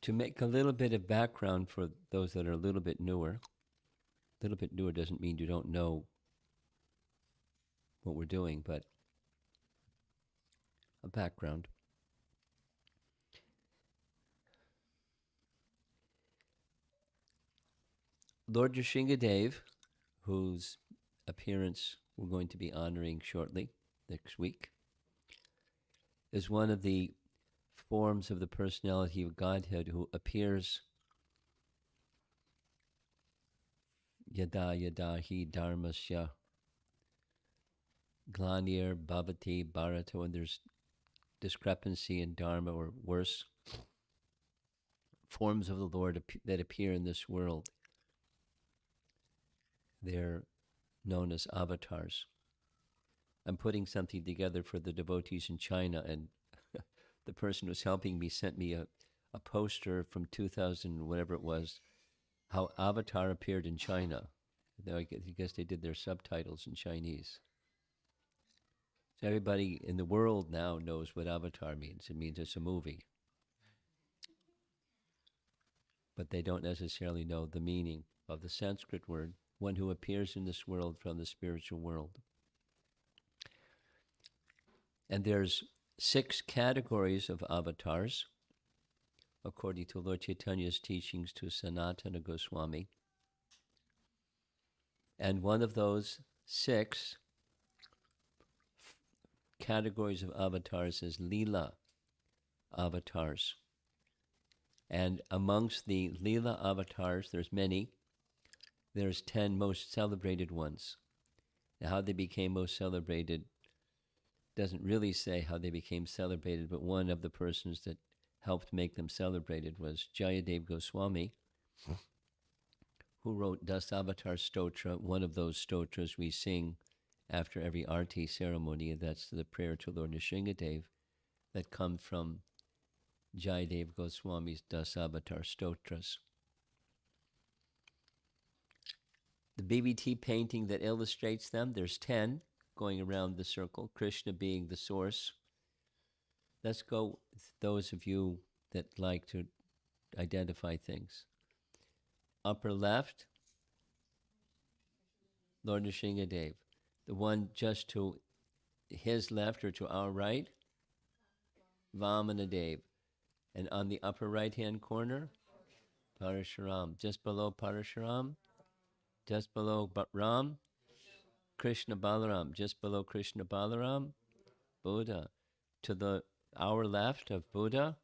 To make a little bit of background for those that are a little bit newer doesn't mean you don't know what we're doing, but a background. Lord Nrsingadev, whose appearance we're going to be honoring shortly, next week, is one of the forms of the personality of Godhead who appears yada yada hi dharmasya glanir bhavati bharata, when there's discrepancy in dharma or worse, forms of the Lord that appear in this world. They're known as avatars. I'm putting something together for the devotees in China, and the person who's helping me sent me a poster from 2000, whatever it was, how Avatar appeared in China. I guess they did their subtitles in Chinese. So everybody in the world now knows what Avatar means. It means it's a movie. But they don't necessarily know the meaning of the Sanskrit word, one who appears in this world from the spiritual world. And there's 6 categories of avatars, according to Lord Chaitanya's teachings to Sanatana Goswami. And one of those 6 categories of avatars is Leela avatars. And amongst the Leela avatars, there's many. There's 10 most celebrated ones. Now, how they became most celebrated doesn't really say how they became celebrated, but one of the persons that helped make them celebrated was Jayadev Goswami, who wrote Dasavatar Stotra, one of those stotras we sing after every arti ceremony, and that's the prayer to Lord Nrsingadev that comes from Jayadev Goswami's Dasavatar Stotras. The BBT painting that illustrates them, there's 10 going around the circle, Krishna being the source. Let's go, those of you that like to identify things. Upper left, Lord Nrsingadev. The one just to his left or to our right, Vamanadev. And on the upper right-hand corner, Parashuram. Just below Parashuram, just below Ram, Krishna Balaram. Just below Krishna Balaram, Buddha. To our left of Buddha,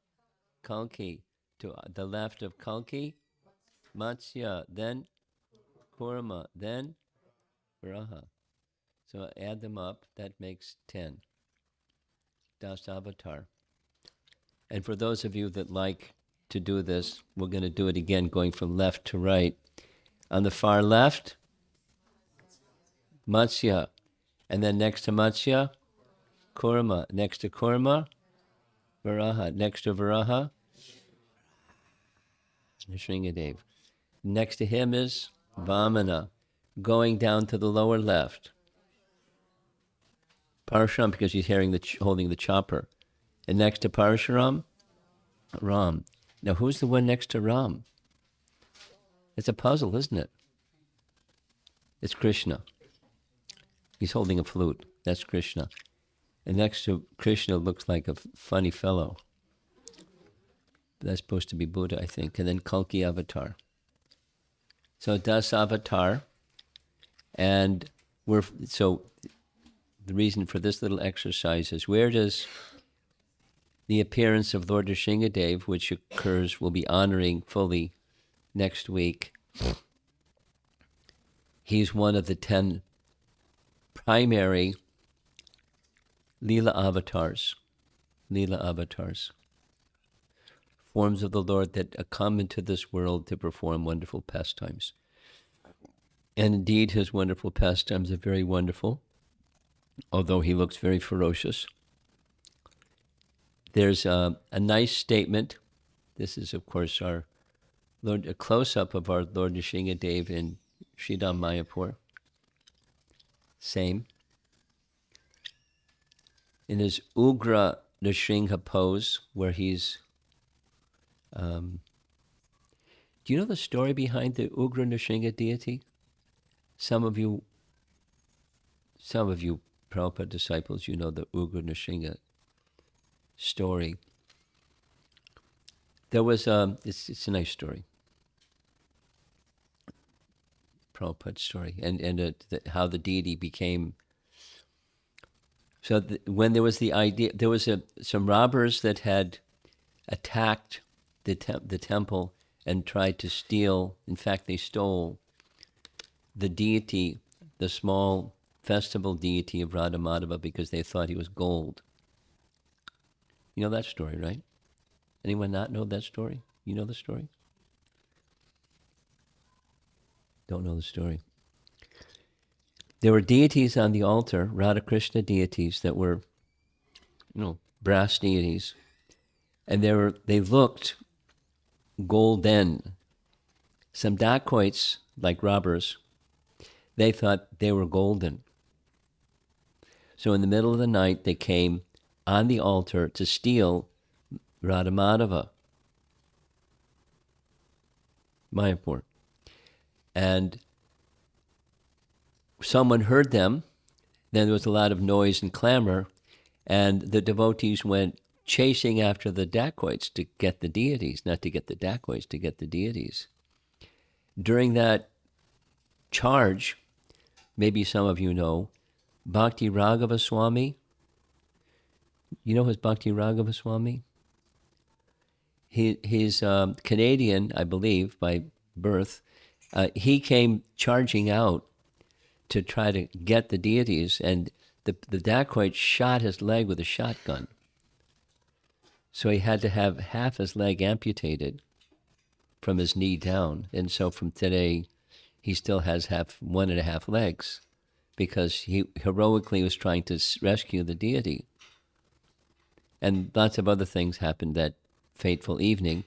Kalki. To the left of Kalki, Matsya. Then Kurma. Then Varaha. So add them up, that makes 10. Das Avatar. And for those of you that like to do this, we're going to do it again, going from left to right. On the far left, Matsya. And then next to Matsya, Kurma. Next to Kurma, Varaha. Next to Varaha, Nrsingadev. Next to him is Vamana. Going down to the lower left, Parashuram, because he's holding the chopper. And next to Parashuram, Ram. Now, who's the one next to Ram? It's a puzzle, isn't it? It's Krishna. He's holding a flute. That's Krishna. And next to Krishna looks like a funny fellow. That's supposed to be Buddha, I think. And then Kalki Avatar. So Das Avatar. And so the reason for this little exercise is, where does the appearance of Lord Nrsingadev, which occurs, we'll be honoring fully next week. He's one of the 10 primary Leela avatars. Leela avatars. Forms of the Lord that come into this world to perform wonderful pastimes. And indeed, his wonderful pastimes are very wonderful, although he looks very ferocious. There's a nice statement. This is, of course, a close-up of our Lord Nrsingadev in Sridham Mayapur. Same. In his Ugra Nrsimha pose, where he's Do you know the story behind the Ugra Nrsimha deity? Some of you Prabhupada disciples, you know the Ugra Nrsimha story. There was it's a nice story, Prabhupada story, and how the deity became. So when there was the idea, there was some robbers that had attacked the temple and tried to steal. In fact, they stole the deity, the small festival deity of Radha Madhava, because they thought he was gold. You know that story, right? Anyone not know that story? You know the story? Don't know the story. There were deities on the altar, Radha Krishna deities that were, brass deities, and they looked golden. Some dacoits, like robbers, they thought they were golden. So in the middle of the night, they came on the altar to steal Radha Madhava, Mayapur. And someone heard them. Then there was a lot of noise and clamor, and the devotees went chasing after the dacoits to get the deities, not to get the dacoits, to get the deities. During that charge, maybe some of you know, Bhakti Raghava Swami. You know who's Bhakti Raghava Swami? He's Canadian, I believe, by birth. He came charging out to try to get the deities, and the dacoit shot his leg with a shotgun. So he had to have half his leg amputated from his knee down. And so from today, he still has 1.5 legs, because he heroically was trying to rescue the deity. And lots of other things happened that fateful evening.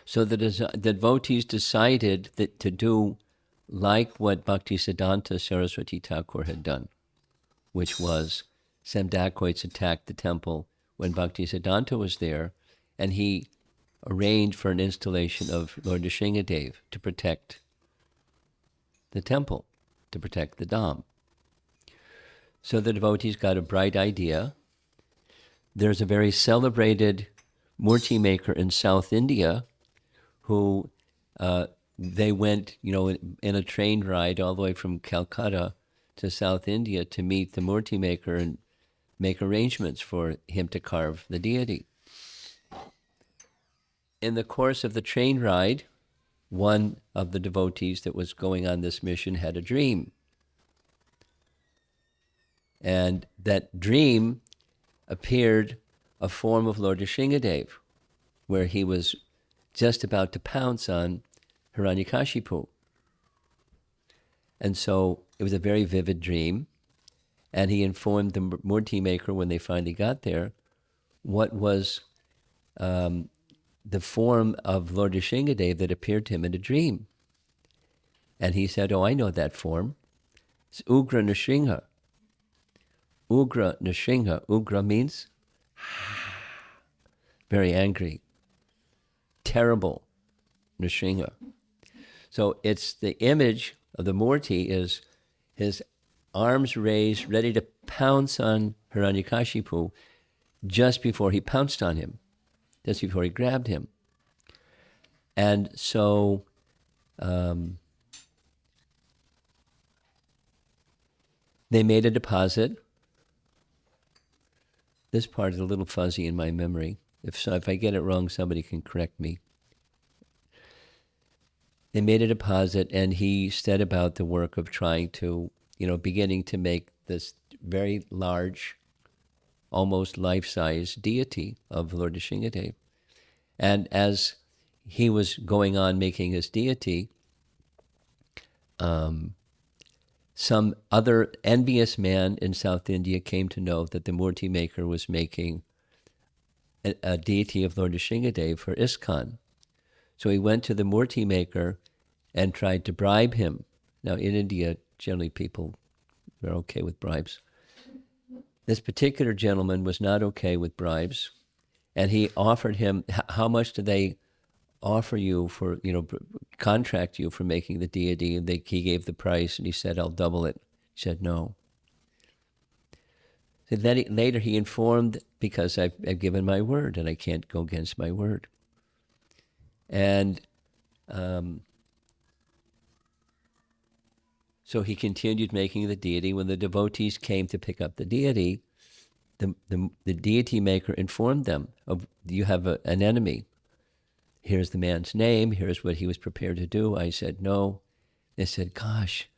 So the devotees decided to do like what Bhaktisiddhanta Saraswati Thakur had done, which was some dacoits attacked the temple when Bhaktisiddhanta was there, and he arranged for an installation of Lord Nrsimhadev to protect the temple, to protect the Dham. So the devotees got a bright idea. There's a very celebrated murti maker in South India who they went, in a train ride all the way from Calcutta to South India to meet the murti maker and make arrangements for him to carve the deity. In the course of the train ride, one of the devotees that was going on this mission had a dream. And that dream appeared a form of Lord Nrsimhadev, where he was just about to pounce on Hiranyakashipu. And so it was a very vivid dream, and he informed the murti maker when they finally got there what was the form of Lord Nrsimhadev that appeared to him in a dream. And he said, "Oh, I know that form. It's Ugra Nrsimha. Ugra Nrsimha." Ugra means very angry, terrible Nrsimha. So it's the image of the Murti is his arms raised, ready to pounce on Hiranyakashipu just before he pounced on him, just before he grabbed him. And so they made a deposit. This part is a little fuzzy in my memory. If I get it wrong, somebody can correct me. They made a deposit, and he set about the work of trying to, beginning to make this very large, almost life-size deity of Lord Nrsimhadev. And as he was going on making his deity, some other envious man in South India came to know that the murti maker was making a deity of Lord Nrsimhadev for ISKCON. So he went to the murti maker and tried to bribe him. Now, in India, generally people are okay with bribes. This particular gentleman was not okay with bribes, And he offered him, how much do they offer you for, contract you for making the deity? And he gave the price, and he said, I'll double it. He said, no. So then later he informed, because I've given my word, and I can't go against my word. And so he continued making the deity. When the devotees came to pick up the deity, the deity maker informed them of, you have an enemy. Here's the man's name. Here's what he was prepared to do. I said, no. They said, gosh,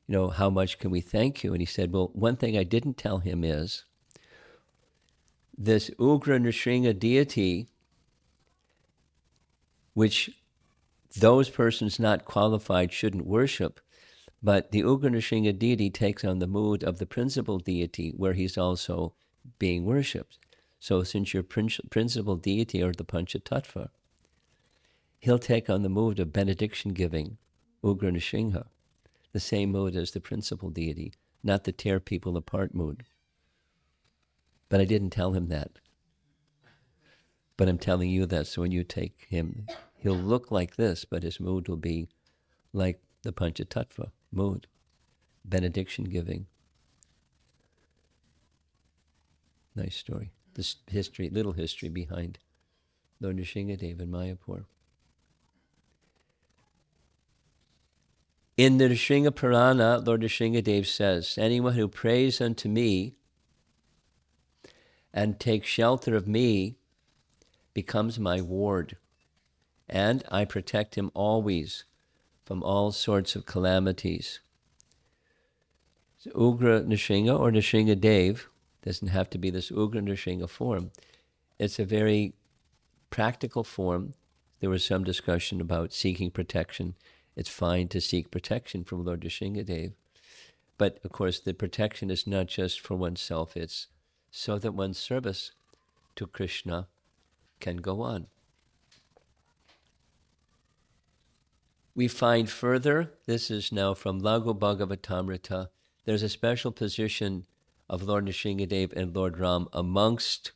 how much can we thank you? And he said, well, one thing I didn't tell him is this Ugra Nrsimha deity, which those persons not qualified shouldn't worship, but the Ugra Nrsimha deity takes on the mood of the principal deity, where he's also being worshipped. So since your principal deity are the Panchatattva, he'll take on the mood of benediction giving, Ugra Nrsimha, the same mood as the principal deity, not the tear people apart mood. But I didn't tell him that. But I'm telling you that, so when you take him, he'll look like this, but his mood will be like the Panchatattva mood, benediction giving. Nice story. This little history behind Lord Nrsimhadev in Mayapur. In the Nrsimha Purana, Lord Nrsimhadev says, anyone who prays unto me and takes shelter of me becomes my ward, and I protect him always from all sorts of calamities. So Ugra Nrsimha or Nrsimhadev doesn't have to be this Ugra Nrsimha form. It's a very practical form. There was some discussion about seeking protection. It's fine to seek protection from Lord Nrsimhadev. But of course, the protection is not just for oneself, it's so that one's service to Krishna can go on. We find further, this is now from Laghu Bhagavatamrita, there's a special position of Lord Nrsimhadev and Lord Ram amongst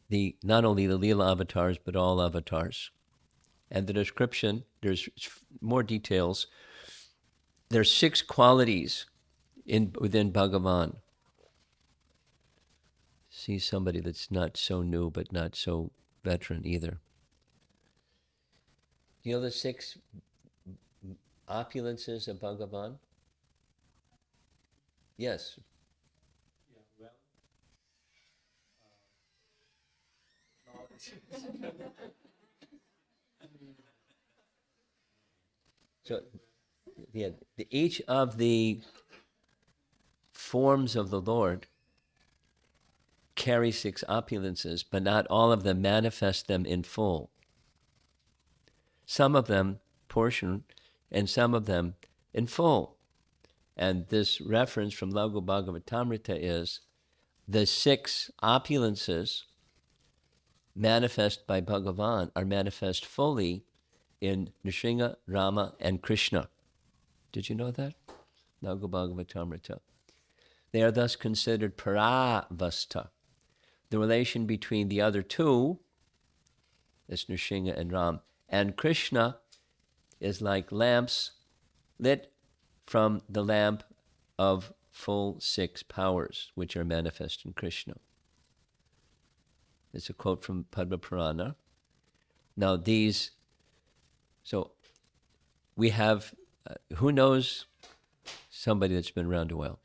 not only the Leela avatars, but all avatars. And the description, there's more details. There's 6 qualities within Bhagavan. See somebody that's not so new, but not so veteran either. You know the 6 opulences of Bhagavan? Yes. Yeah, well, So, yeah, each of the forms of the Lord carry 6 opulences, but not all of them manifest them in full. Some of them portion, and some of them in full. And this reference from Laghu Bhagavatamrita is the 6 opulences manifest by Bhagavan are manifest fully in Nrsimha, Rama, and Krishna. Did you know that? Laghu Bhagavatamrita. They are thus considered paravasta. The relation between the other 2 is Nrsimha and Ram. And Krishna is like lamps lit from the lamp of full 6 powers, which are manifest in Krishna. It's a quote from Padma Purana. Now so we have, who knows, somebody that's been around a while.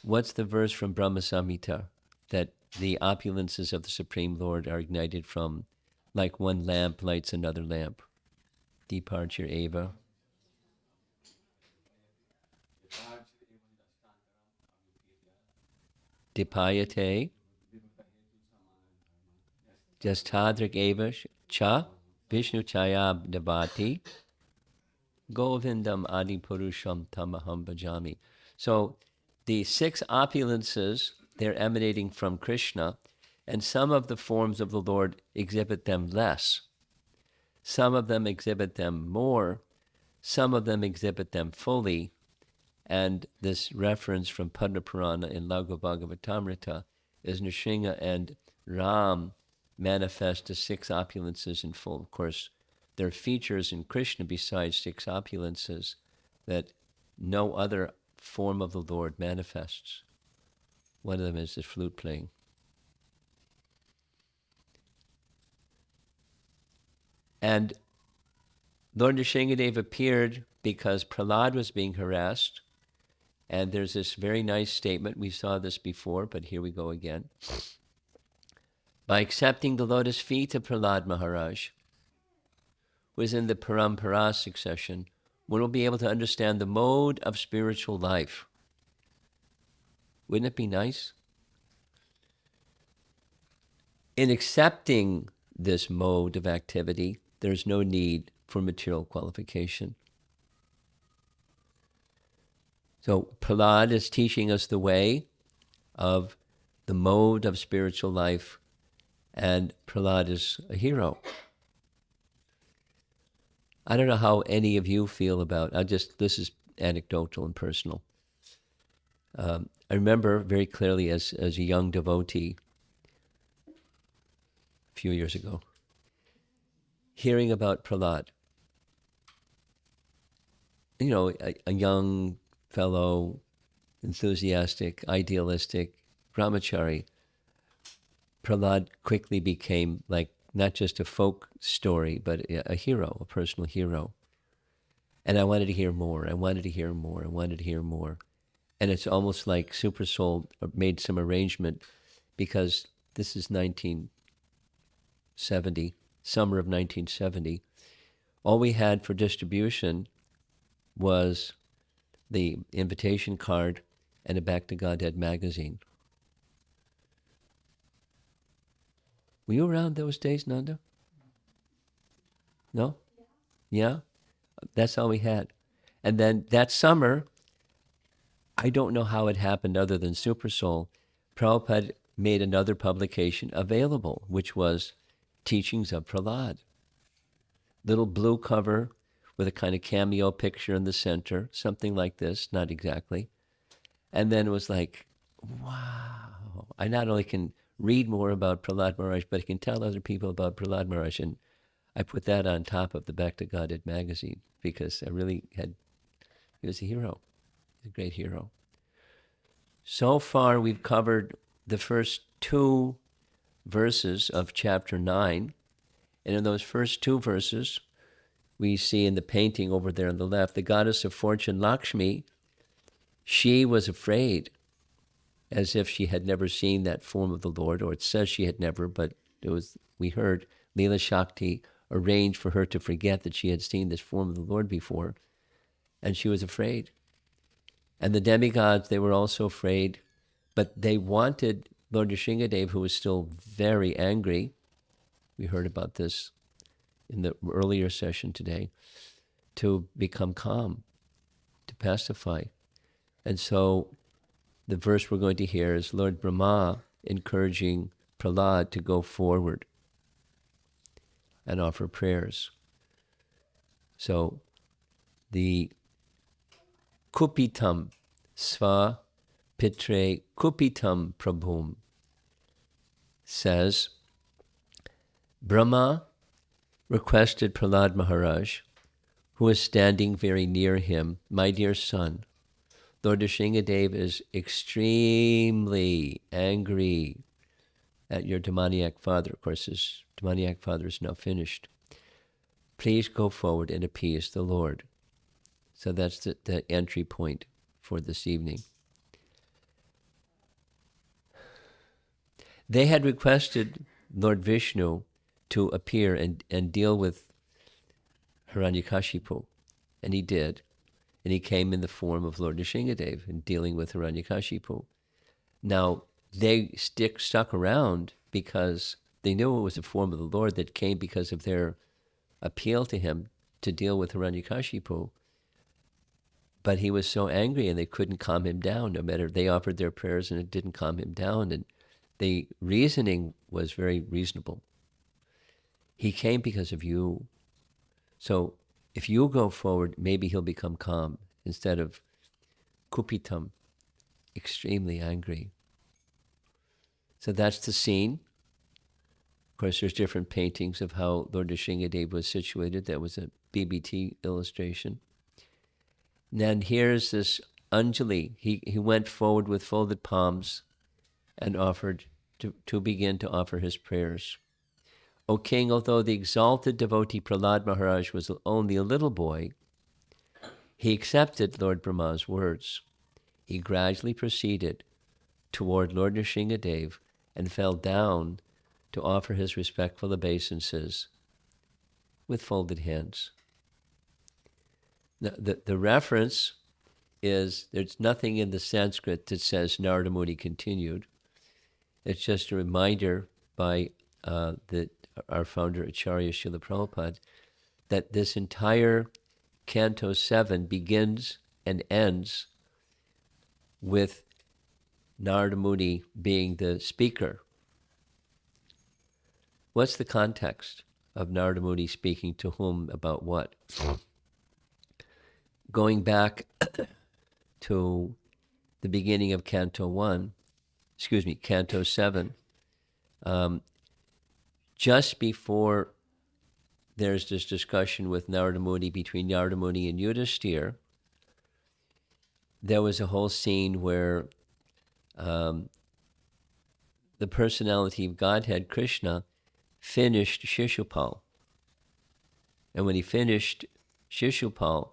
What's the verse from Brahma Samhita that the opulences of the Supreme Lord are ignited from, like one lamp lights another lamp? Departure Eva. Dipayate. Jastadrik Eva Cha. Vishnu Chaya Devati. Govindam Adi Purusham Tamaham Bhajami. So the 6 opulences, they're emanating from Krishna, and some of the forms of the Lord exhibit them less. Some of them exhibit them more. Some of them exhibit them fully. And this reference from Padma Purana in Laghu Bhagavatamrita is Nrsimha and Ram manifest the six opulences in full. Of course, there are features in Krishna besides six opulences that no other form of the Lord manifests. One of them is the flute playing. And Lord Nrsingadev appeared because Prahlad was being harassed. And there's this very nice statement. We saw this before, but here we go again. By accepting the lotus feet of Prahlad Maharaj, who is in the Parampara succession, one will be able to understand the mode of spiritual life. Wouldn't it be nice? In accepting this mode of activity, there's no need for material qualification. So Prahlad is teaching us the way of the mode of spiritual life, and Prahlad is a hero. I don't know how any of you feel about, this is anecdotal and personal. I remember very clearly as a young devotee, a few years ago, hearing about Prahlad. You know, a young fellow, enthusiastic, idealistic, brahmachari. Prahlad quickly became like not just a folk story, but a hero, a personal hero. And I wanted to hear more. I wanted to hear more. I wanted to hear more. And it's almost like Super Soul made some arrangement, because this is 1970, summer of 1970. All we had for distribution was the invitation card and a Back to Godhead magazine. Were you around those days, Nanda? No? Yeah? That's all we had. And then that summer, I don't know how it happened other than Super Soul, Prabhupada made another publication available, which was Teachings of Prahlad. Little blue cover with a kind of cameo picture in the center, something like this, not exactly. And then it was like, wow. I not only can read more about Prahlad Maharaj, but I can tell other people about Prahlad Maharaj. And I put that on top of the Back to Godhead magazine, because I really he was a hero. He's a great hero. So far, we've covered the first 2 verses of chapter 9. And in those first 2 verses, we see in the painting over there on the left, the goddess of fortune, Lakshmi, she was afraid, as if she had never seen that form of the Lord, or it says she had never, but we heard Leela Shakti arranged for her to forget that she had seen this form of the Lord before, and she was afraid. And the demigods, they were also afraid, but they wanted Lord Nrsingadev, who was still very angry. We heard about this in the earlier session today, to become calm, to pacify. And so the verse we're going to hear is Lord Brahma encouraging Prahlad to go forward and offer prayers. So the Kupitam Sva Pitre Kupitam Prabhum says, Brahma requested Prahlad Maharaj, who was standing very near him, my dear son, Lord Nrsingadev is extremely angry at your demoniac father. Of course, his demoniac father is now finished. Please go forward and appease the Lord. So that's the entry point for this evening. They had requested Lord Vishnu to appear and deal with Hiranyakashipu, and he did. And he came in the form of Lord Nrsingadev in dealing with Hiranyakashipu. Now, they stuck around because they knew it was a form of the Lord that came because of their appeal to him to deal with Hiranyakashipu. But he was so angry and they couldn't calm him down, no matter, they offered their prayers and it didn't calm him down. And the reasoning was very reasonable. He came because of you. So if you go forward, maybe he'll become calm instead of kupitam, extremely angry. So that's the scene. course, there's different paintings of how Lord Nrsimhadev was situated. That was a BBT illustration. And then here's this Anjali. He went forward with folded palms and offered to begin to offer his prayers. O king, although the exalted devotee Prahlad Maharaj was only a little boy, he accepted Lord Brahma's words. He gradually proceeded toward Lord Nrsimhadev and fell down to offer his respectful obeisances with folded hands. Now, the reference is, there's nothing in the Sanskrit that says Narada Muni continued. It's just a reminder by our founder, Acharya Srila Prabhupada, that this entire Canto 7 begins and ends with Narada Muni being the speaker. What's the context of Narada Muni speaking to whom about what? Going back to the beginning of Canto 7, just before there's this discussion with Narada Muni, between Narada Muni and Yudhishthira, there was a whole scene where the personality of Godhead, Krishna, finished Shishupal. And when he finished Shishupal,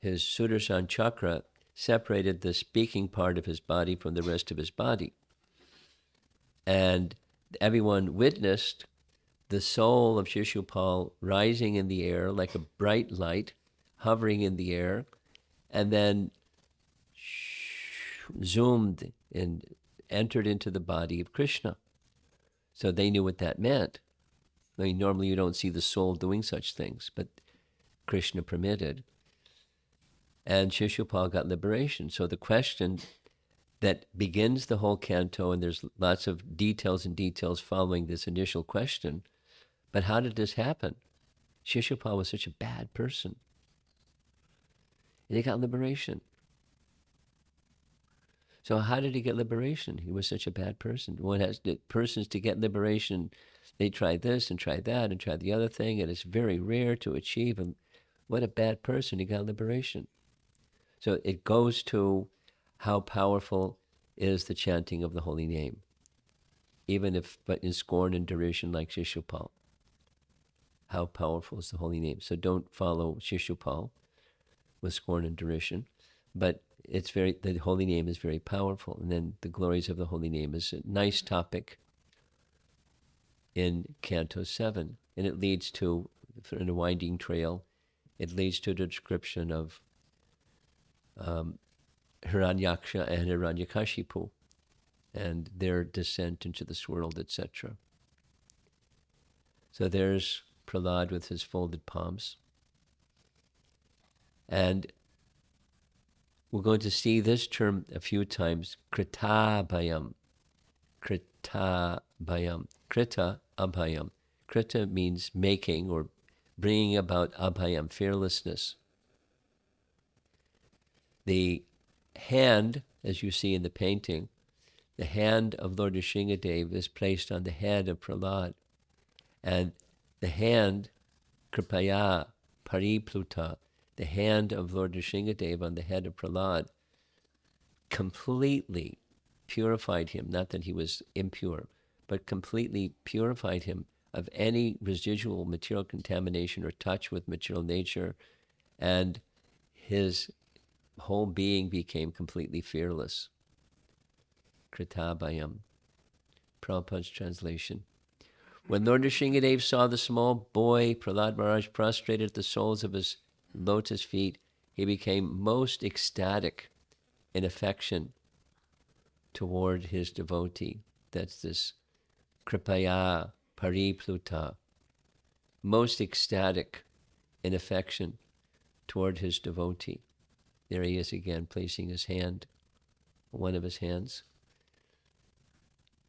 his Sudarshan chakra separated the speaking part of his body from the rest of his body. And everyone witnessed the soul of Shishupal rising in the air like a bright light, hovering in the air, and then zoomed and entered into the body of Krishna. So they knew what that meant. I mean, normally you don't see the soul doing such things, but Krishna permitted. And Shishupal got liberation. So the question that begins the whole canto, and there's lots of details and details following this initial question, but how did this happen? Shishupal was such a bad person. And he got liberation. So how did he get liberation? He was such a bad person. One has persons to get liberation, they try this and try that and try the other thing, and it's very rare to achieve. And what a bad person, he got liberation. So it goes to how powerful is the chanting of the holy name, even if but in scorn and derision like Shishupal. How powerful is the holy name? So don't follow Shishupal with scorn and derision, but the holy name is very powerful. And then the glories of the holy name is a nice topic in Canto 7. And it leads to, in a winding trail, it leads to the description of Hiranyaksha and Hiranyakashipu and their descent into this world, etc. So there's Prahlad with his folded palms. And we're going to see this term a few times, kritabhayam. Kritabhayam. Krita, abhayam. Krita means making or bringing about abhayam, fearlessness. The hand, as you see in the painting, the hand of Lord Nrsimhadev is placed on the head of Prahlad. And the hand, kripaya, paripluta, the hand of Lord Nrsimhadev on the head of Prahlad completely purified him, not that he was impure, but completely purified him of any residual material contamination or touch with material nature, and his whole being became completely fearless. Kritabhayam. Prabhupada's translation. When Lord Nrsimhadev saw the small boy Prahlad Maharaj prostrated at the soles of his lotus feet, he became most ecstatic in affection toward his devotee. That's this kripaya paripluta. Most ecstatic in affection toward his devotee. There he is again, placing his hand, one of his hands,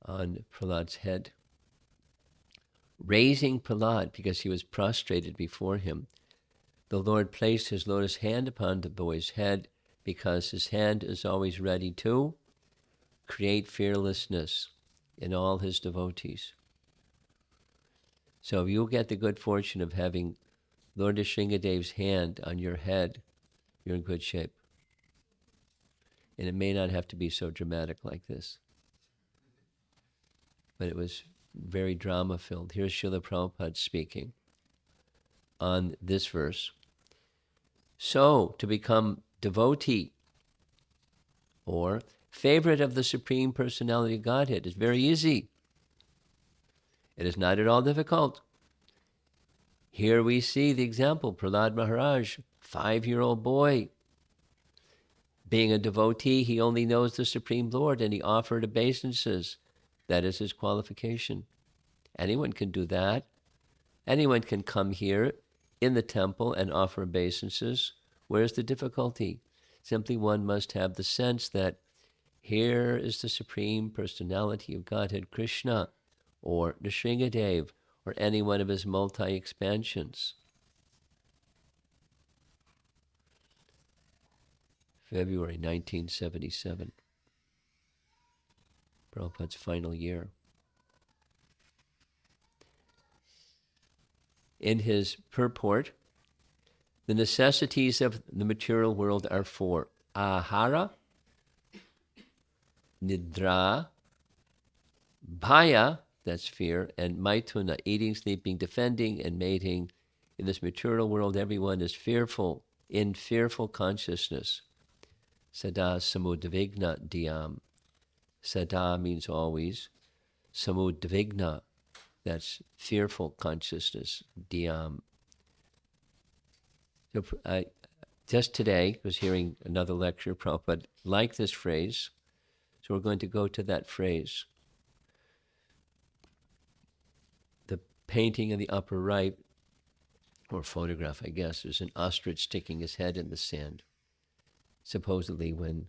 on Prahlad's head. Raising Prahlad, because he was prostrated before him, the Lord placed his lotus hand upon the boy's head, because his hand is always ready to create fearlessness and all his devotees. So if you get the good fortune of having Lord Nrsingadev's hand on your head, you're in good shape. And it may not have to be so dramatic like this. But it was very drama-filled. Here's Srila Prabhupada speaking on this verse. So, to become devotee or favorite of the Supreme Personality of Godhead is very easy. It is not at all difficult. Here we see the example, Prahlad Maharaj, 5-year-old boy. Being a devotee, he only knows the Supreme Lord, and he offered obeisances. That is his qualification. Anyone can do that. Anyone can come here in the temple and offer obeisances. Where's the difficulty? Simply one must have the sense that here is the Supreme Personality of Godhead, Krishna, or Nrsingadev, or any one of his multi-expansions. February 1977. Prabhupada's final year. In his purport, the necessities of the material world are 4. Ahara, Nidra, Bhaya, that's fear, and Maituna, eating, sleeping, defending, and mating. In this material world, everyone is fearful, in fearful consciousness. Sada samudvigna dhyam. Sada means always. Samudvigna, that's fearful consciousness. Dhyam. So I just today was hearing another lecture, Prabhupada liked this phrase, so we're going to go to that phrase. The painting in the upper right, or photograph, I guess, is an ostrich sticking his head in the sand. Supposedly, when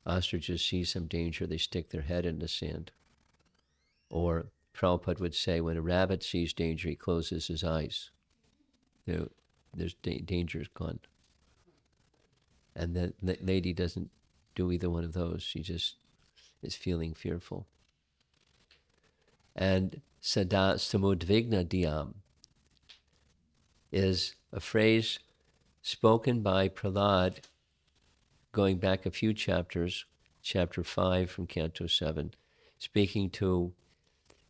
ostriches see some danger, they stick their head in the sand. Or Prabhupada would say, when a rabbit sees danger, he closes his eyes. There's danger is gone. And the lady doesn't do either one of those. She just is feeling fearful. And Sada samudvigna dhyam is a phrase spoken by Prahlad going back a few chapters, chapter 5 from Canto 7, speaking to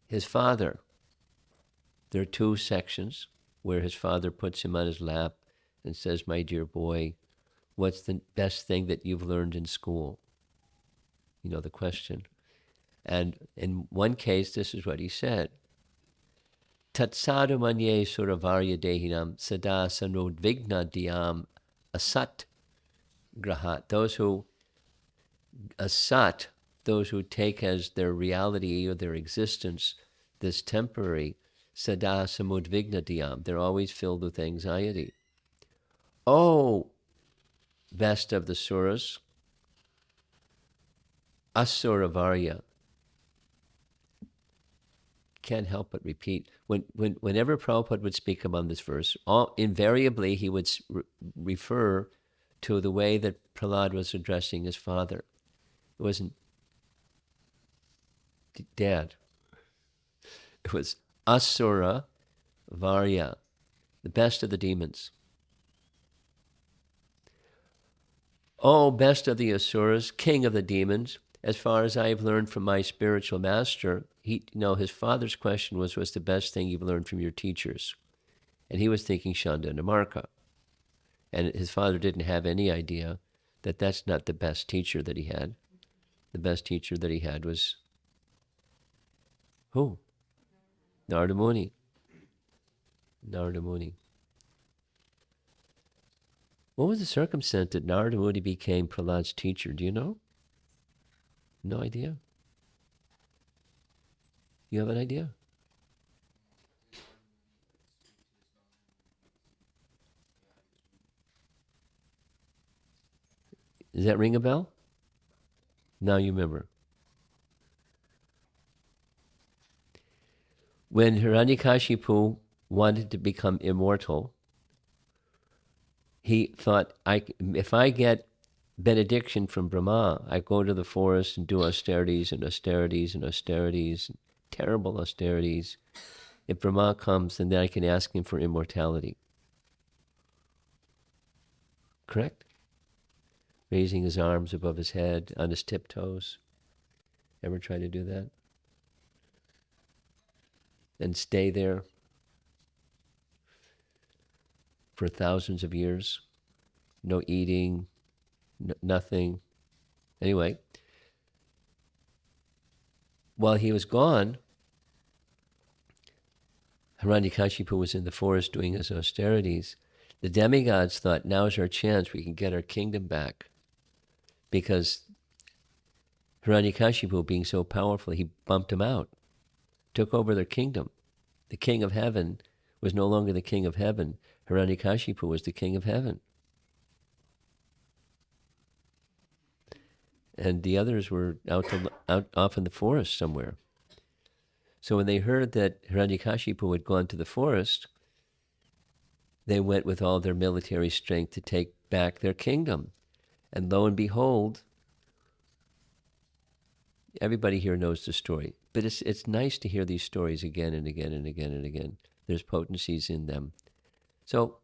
his father. There are 2 sections where his father puts him on his lap and says, "My dear boy, what's the best thing that you've learned in school?" You know the question. And in one case, this is what he said. Tatsadu manye suravarya dehinam sada sanodvigna dhyam asat grahat. Those who asat, those who take as their reality or their existence this temporary, sada samudvigna dhyam, they're always filled with anxiety. Oh, best of the suras, asuravarya. Can't help but repeat. Whenever Prabhupada would speak about this verse, invariably he would refer to the way that Prahlad was addressing his father. It wasn't Dad. It was Asura Varya, the best of the demons. Oh, best of the Asuras, king of the demons, as far as I have learned from my spiritual master, his father's question was, what's the best thing you've learned from your teachers? And he was thinking Shanda and Amarka. And his father didn't have any idea that that's not the best teacher that he had. The best teacher that he had was who? Narada Muni. Narada Muni. What was the circumstance that Narada Muni became Prahlad's teacher? Do you know? No idea. You have an idea? Does that ring a bell? Now you remember. When Hiranyakashipu wanted to become immortal, he thought, if I get benediction from Brahma. I go to the forest and do austerities and austerities and austerities, terrible austerities. If Brahma comes, then I can ask him for immortality. Correct? Raising his arms above his head, on his tiptoes. Ever try to do that? And stay there for thousands of years. No eating, nothing. Anyway, while he was gone, Hiranyakashipu was in the forest doing his austerities. The demigods thought, now's our chance, we can get our kingdom back. Because Hiranyakashipu, being so powerful, he bumped him out, took over their kingdom. The king of heaven was no longer the king of heaven. Hiranyakashipu was the king of heaven. And the others were out off in the forest somewhere. So when they heard that Hiranyakashipu had gone to the forest, they went with all their military strength to take back their kingdom. And lo and behold, everybody here knows the story. But it's nice to hear these stories again and again and again and again. There's potencies in them. So,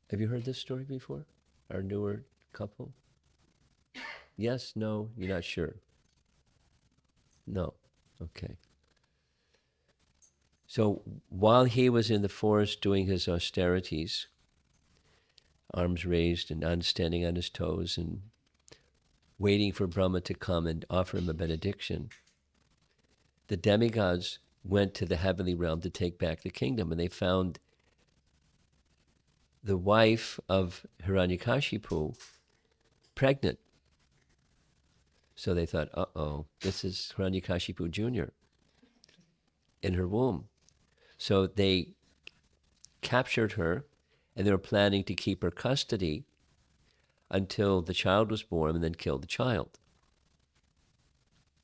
have you heard this story before? Our newer couple? Yes, no, you're not sure? No, okay. So while he was in the forest doing his austerities, arms raised and standing on his toes and waiting for Brahma to come and offer him a benediction, the demigods went to the heavenly realm to take back the kingdom, and they found the wife of Hiranyakashipu pregnant. So they thought, uh-oh, this is Hiranyakashipu Jr. in her womb. So they captured her, and they were planning to keep her custody until the child was born and then kill the child.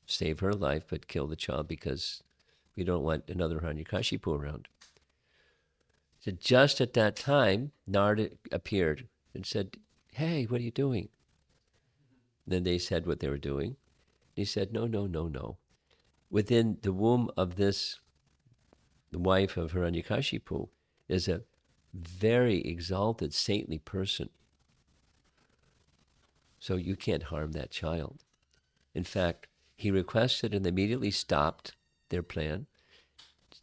Save her life, but kill the child because we don't want another Hiranyakashipu around. So just at that time, Narada appeared and said, hey, what are you doing? Then they said what they were doing. He said, no, no, no, no. Within the womb of this, the wife of Hiranyakashipu, is a very exalted, saintly person. So you can't harm that child. In fact, he requested and immediately stopped their plan.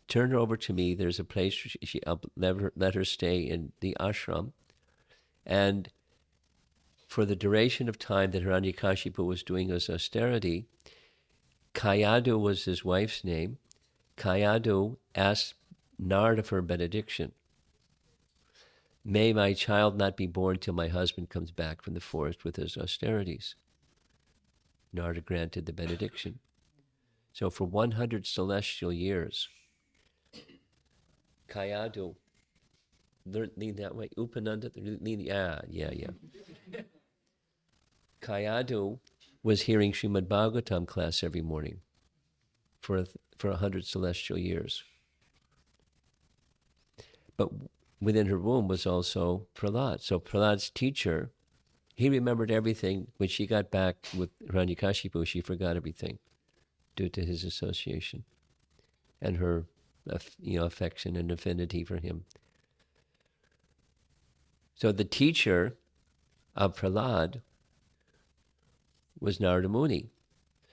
Turn her over to me. There's a place I'll let her stay in the ashram. And for the duration of time that Hiranyakashipu was doing his austerity, Kayadu was his wife's name. Kayadu asked Narada for a benediction. May my child not be born till my husband comes back from the forest with his austerities. Narada granted the benediction. So for 100 celestial years, Kayadu, lean that way, Upananda, yeah. Kayadu was hearing Srimad Bhagavatam class every morning for 100 celestial years. But within her womb was also Prahlad. So Prahlad's teacher, he remembered everything. When she got back with Hiranyakashipu, she forgot everything due to his association and her affection and affinity for him. So the teacher of Prahlad was Narada Muni.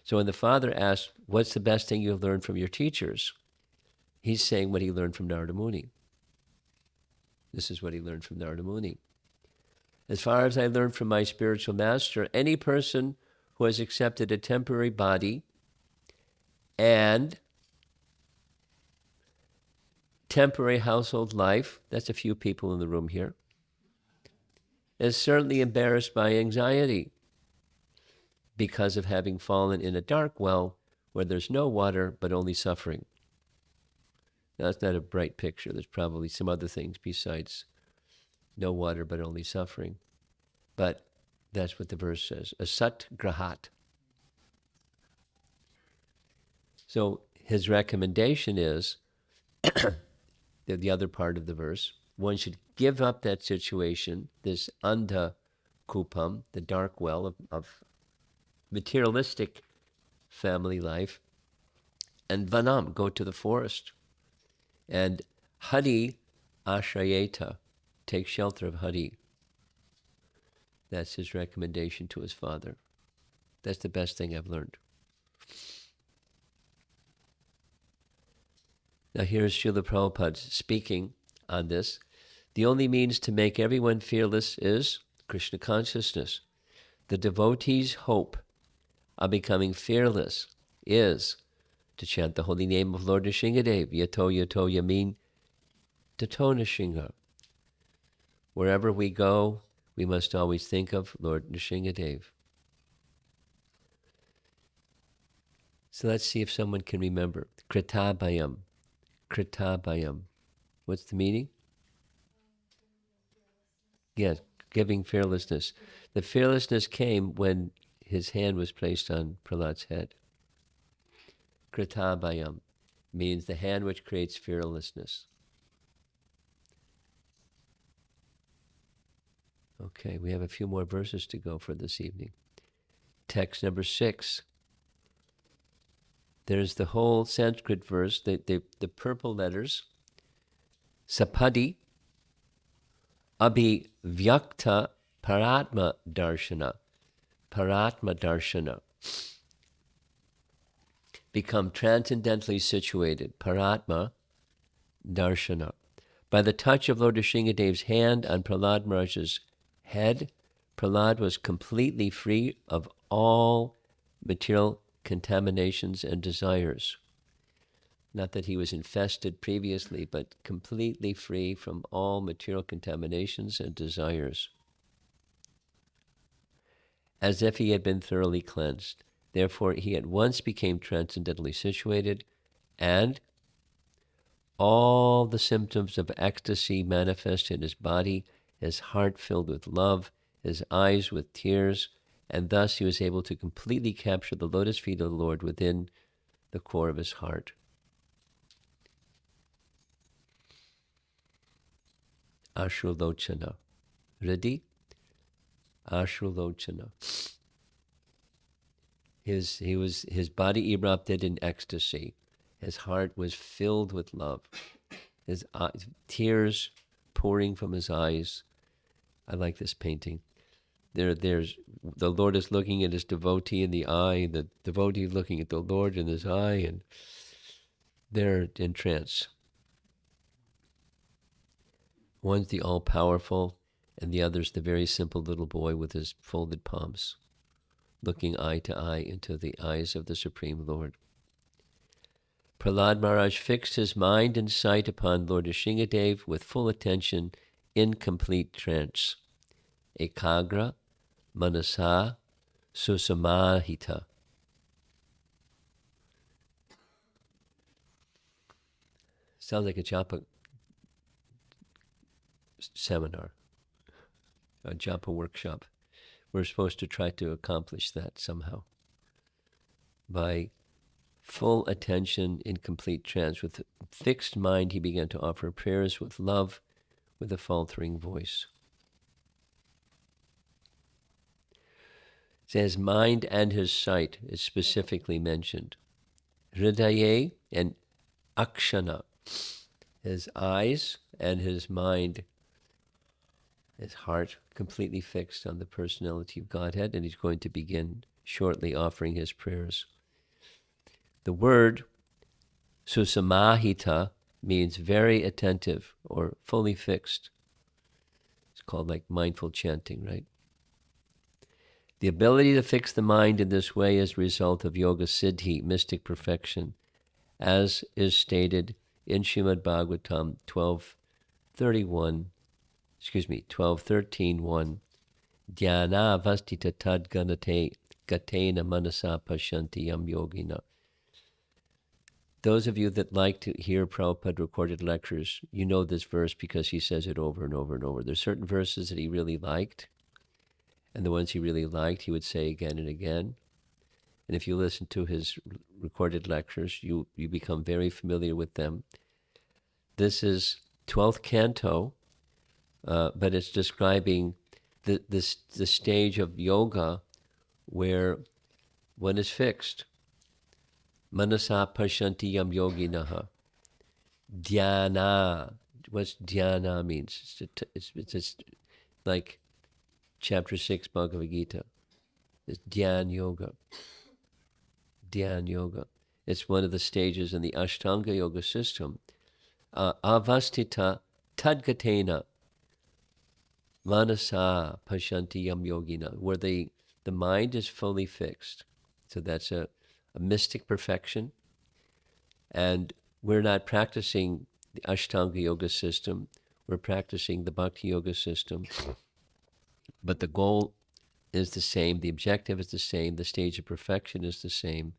So when the father asked, what's the best thing you've learned from your teachers? He's saying what he learned from Narada Muni. This is what he learned from Narada Muni. As far as I learned from my spiritual master, any person who has accepted a temporary body and temporary household life, that's a few people in the room here, is certainly embarrassed by anxiety because of having fallen in a dark well where there's no water but only suffering. Now, that's not a bright picture. There's probably some other things besides no water but only suffering. But that's what the verse says, asat grahat. So his recommendation is, the other part of the verse, one should give up that situation, this andha kupam, the dark well of materialistic family life, and vanam, go to the forest. And Hari ashrayeta, take shelter of Hari. That's his recommendation to his father. That's the best thing I've learned. Now here's Srila Prabhupada speaking on this. The only means to make everyone fearless is Krishna consciousness. The devotee's hope of becoming fearless is to chant the holy name of Lord Nrsingadev, Yato Yato Yamin Tato Nrsinga. Wherever we go, we must always think of Lord Nrsingadev. So let's see if someone can remember. Kritabhayam. Kritabhayam. What's the meaning? Yes, giving fearlessness. The fearlessness came when his hand was placed on Prahlad's head. Kritabhayam means the hand which creates fearlessness. Okay, we have a few more verses to go for this evening. Text number 6. There's the whole Sanskrit verse, the purple letters. Sapadi abhivyakta paratma darshana. Paratma darshana. Become transcendently situated. Paratma darshana. By the touch of Lord Nrsingadev's hand on Prahlad Maharaj's head, Prahlad was completely free of all material contaminations and desires. Not that he was infested previously, but completely free from all material contaminations and desires, as if he had been thoroughly cleansed. Therefore, he at once became transcendently situated, and all the symptoms of ecstasy manifest in his body, his heart filled with love, his eyes with tears, and thus he was able to completely capture the lotus feet of the Lord within the core of his heart. Ashrulochana. Ready? Ashrulochana. His body erupted in ecstasy. His heart was filled with love. His tears pouring from his eyes. I like this painting. There's the Lord is looking at his devotee in the eye, the devotee looking at the Lord in his eye, and they're in trance. One's the all-powerful, and the other's the very simple little boy with his folded palms, looking eye to eye into the eyes of the Supreme Lord. Prahlad Maharaj fixed his mind and sight upon Lord Nrsingadev with full attention in complete trance. Ekagra manasa susamahita. Sounds like a japa seminar, a japa workshop. We're supposed to try to accomplish that somehow. By full attention in complete trance, with fixed mind, he began to offer prayers with love, with a faltering voice. It says mind and his sight is specifically mentioned. Hridaye and akshana, his eyes and his mind, his heart completely fixed on the personality of Godhead, and he's going to begin shortly offering his prayers. The word susamahita means very attentive or fully fixed. It's called like mindful chanting, right? The ability to fix the mind in this way is a result of yoga siddhi, mystic perfection, as is stated in Srimad Bhagavatam 12:13:1. Dhyana avastita tad ganate gatena manasa pashanti yam yogina. Those of you that like to hear Prabhupada recorded lectures, you know this verse because he says it over and over and over. There's certain verses that he really liked, and the ones he really liked, he would say again and again. And if you listen to his recorded lectures, you become very familiar with them. This is 12th canto but it's describing the stage of yoga where one is fixed. Manasa pashanti yam yoginaha. Dhyana. What's dhyana means? It's just like chapter 6 Bhagavad Gita. It's dhyan yoga. Dhyan yoga. It's one of the stages in the Ashtanga yoga system. Avastita tadgatena manasa pashanti yam yogina, where the mind is fully fixed. So that's a mystic perfection. And we're not practicing the Ashtanga yoga system. We're practicing the Bhakti yoga system. But the goal is the same. The objective is the same. The stage of perfection is the same.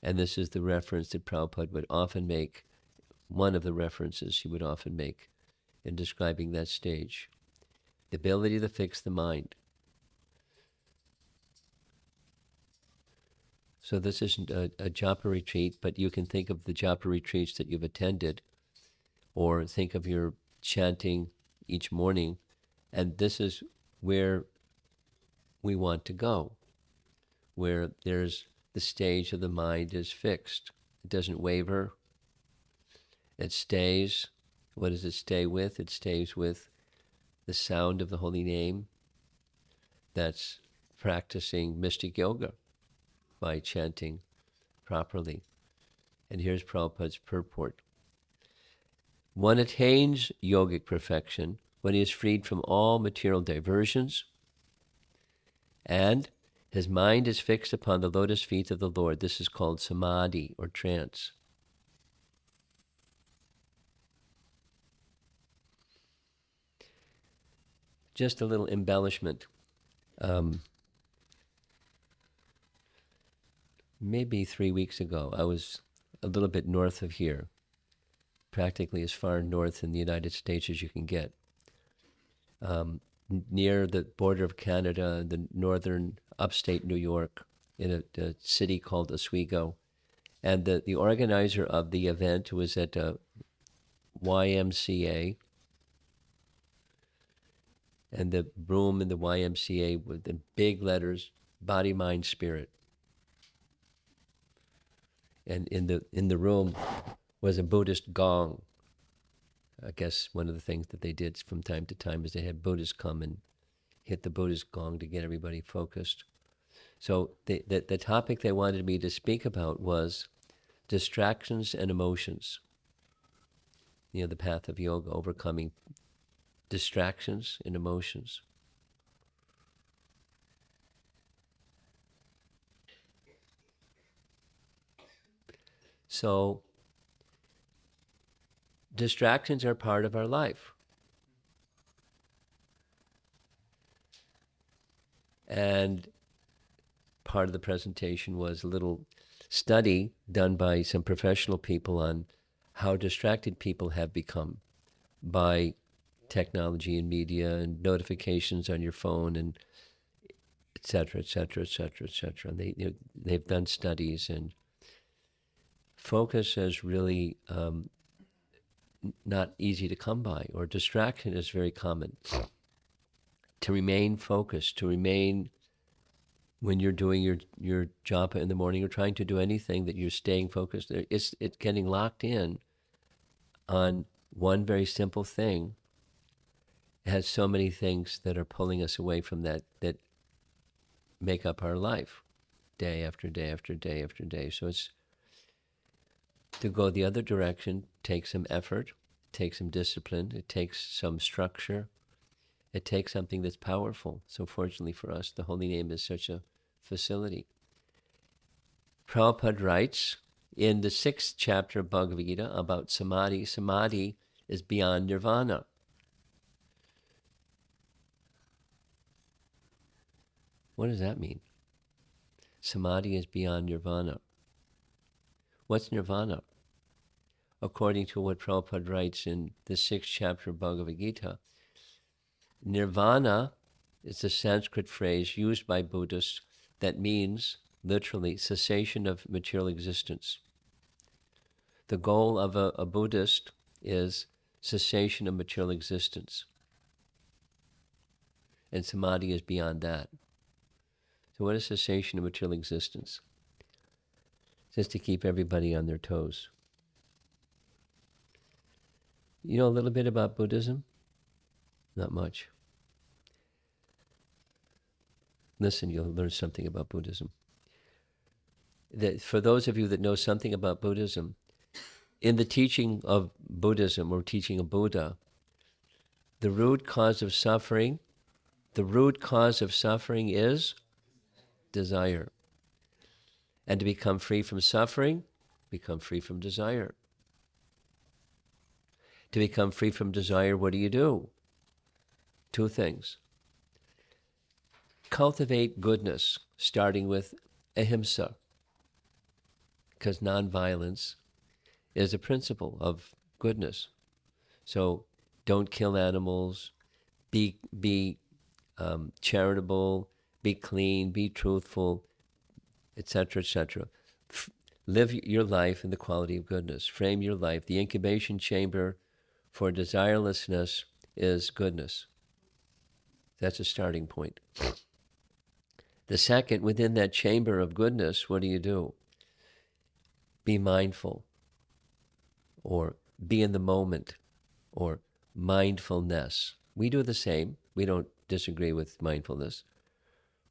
And this is the reference that Prabhupada would often make, one of the references he would often make in describing that stage. The ability to fix the mind. So this isn't a japa retreat, but you can think of the japa retreats that you've attended, or think of your chanting each morning, and this is where we want to go, where there's the stage of the mind is fixed. It doesn't waver. It stays. What does it stay with? It stays with the sound of the holy name. That's practicing mystic yoga by chanting properly. And here's Prabhupada's purport. One attains yogic perfection when he is freed from all material diversions and his mind is fixed upon the lotus feet of the Lord. This is called Samadhi or trance. Just a little embellishment. Maybe 3 weeks ago, I was a little bit north of here, practically as far north in the United States as you can get, near the border of Canada, the northern upstate New York, in a city called Oswego. And the organizer of the event was at YMCA, and the room in the YMCA with the big letters, Body, Mind, Spirit. And in the room was a Buddhist gong. I guess one of the things that they did from time to time is they had Buddhists come and hit the Buddhist gong to get everybody focused. So the topic they wanted me to speak about was distractions and emotions. You know, the path of yoga, overcoming distractions and emotions. So distractions are part of our life. And part of the presentation was a little study done by some professional people on how distracted people have become by technology and media and notifications on your phone and et cetera, et cetera, et cetera, et cetera. And they've done studies, and focus is really not easy to come by, or distraction is very common. To remain focused, to remain, when you're doing your japa in the morning or trying to do anything, that you're staying focused, it's getting locked in on one very simple thing. It has so many things that are pulling us away from that make up our life, day after day after day after day. So it's to go the other direction takes some effort, takes some discipline, it takes some structure, it takes something that's powerful. So fortunately for us, the holy name is such a facility. Prabhupada writes in the 6th chapter of Bhagavad Gita about Samadhi. Samadhi is beyond nirvana. What does that mean? Samadhi is beyond nirvana. What's nirvana? According to what Prabhupada writes in the 6th chapter of Bhagavad Gita, nirvana is a Sanskrit phrase used by Buddhists that means, literally, cessation of material existence. The goal of a Buddhist is cessation of material existence. And Samadhi is beyond that. So what is cessation of material existence? Just to keep everybody on their toes. You know a little bit about Buddhism? Not much. Listen, you'll learn something about Buddhism. For those of you that know something about Buddhism, in the teaching of Buddhism or teaching of Buddha, the root cause of suffering is desire. And to become free from suffering, become free from desire. To become free from desire, what do? Two things. Cultivate goodness, starting with ahimsa, because nonviolence is a principle of goodness. So don't kill animals, be charitable, be clean, be truthful, etc., etc. Live your life in the quality of goodness. Frame your life. The incubation chamber for desirelessness is goodness. That's a starting point. The second, within that chamber of goodness, what do? Be mindful, or be in the moment, or mindfulness. We do the same. We don't disagree with mindfulness.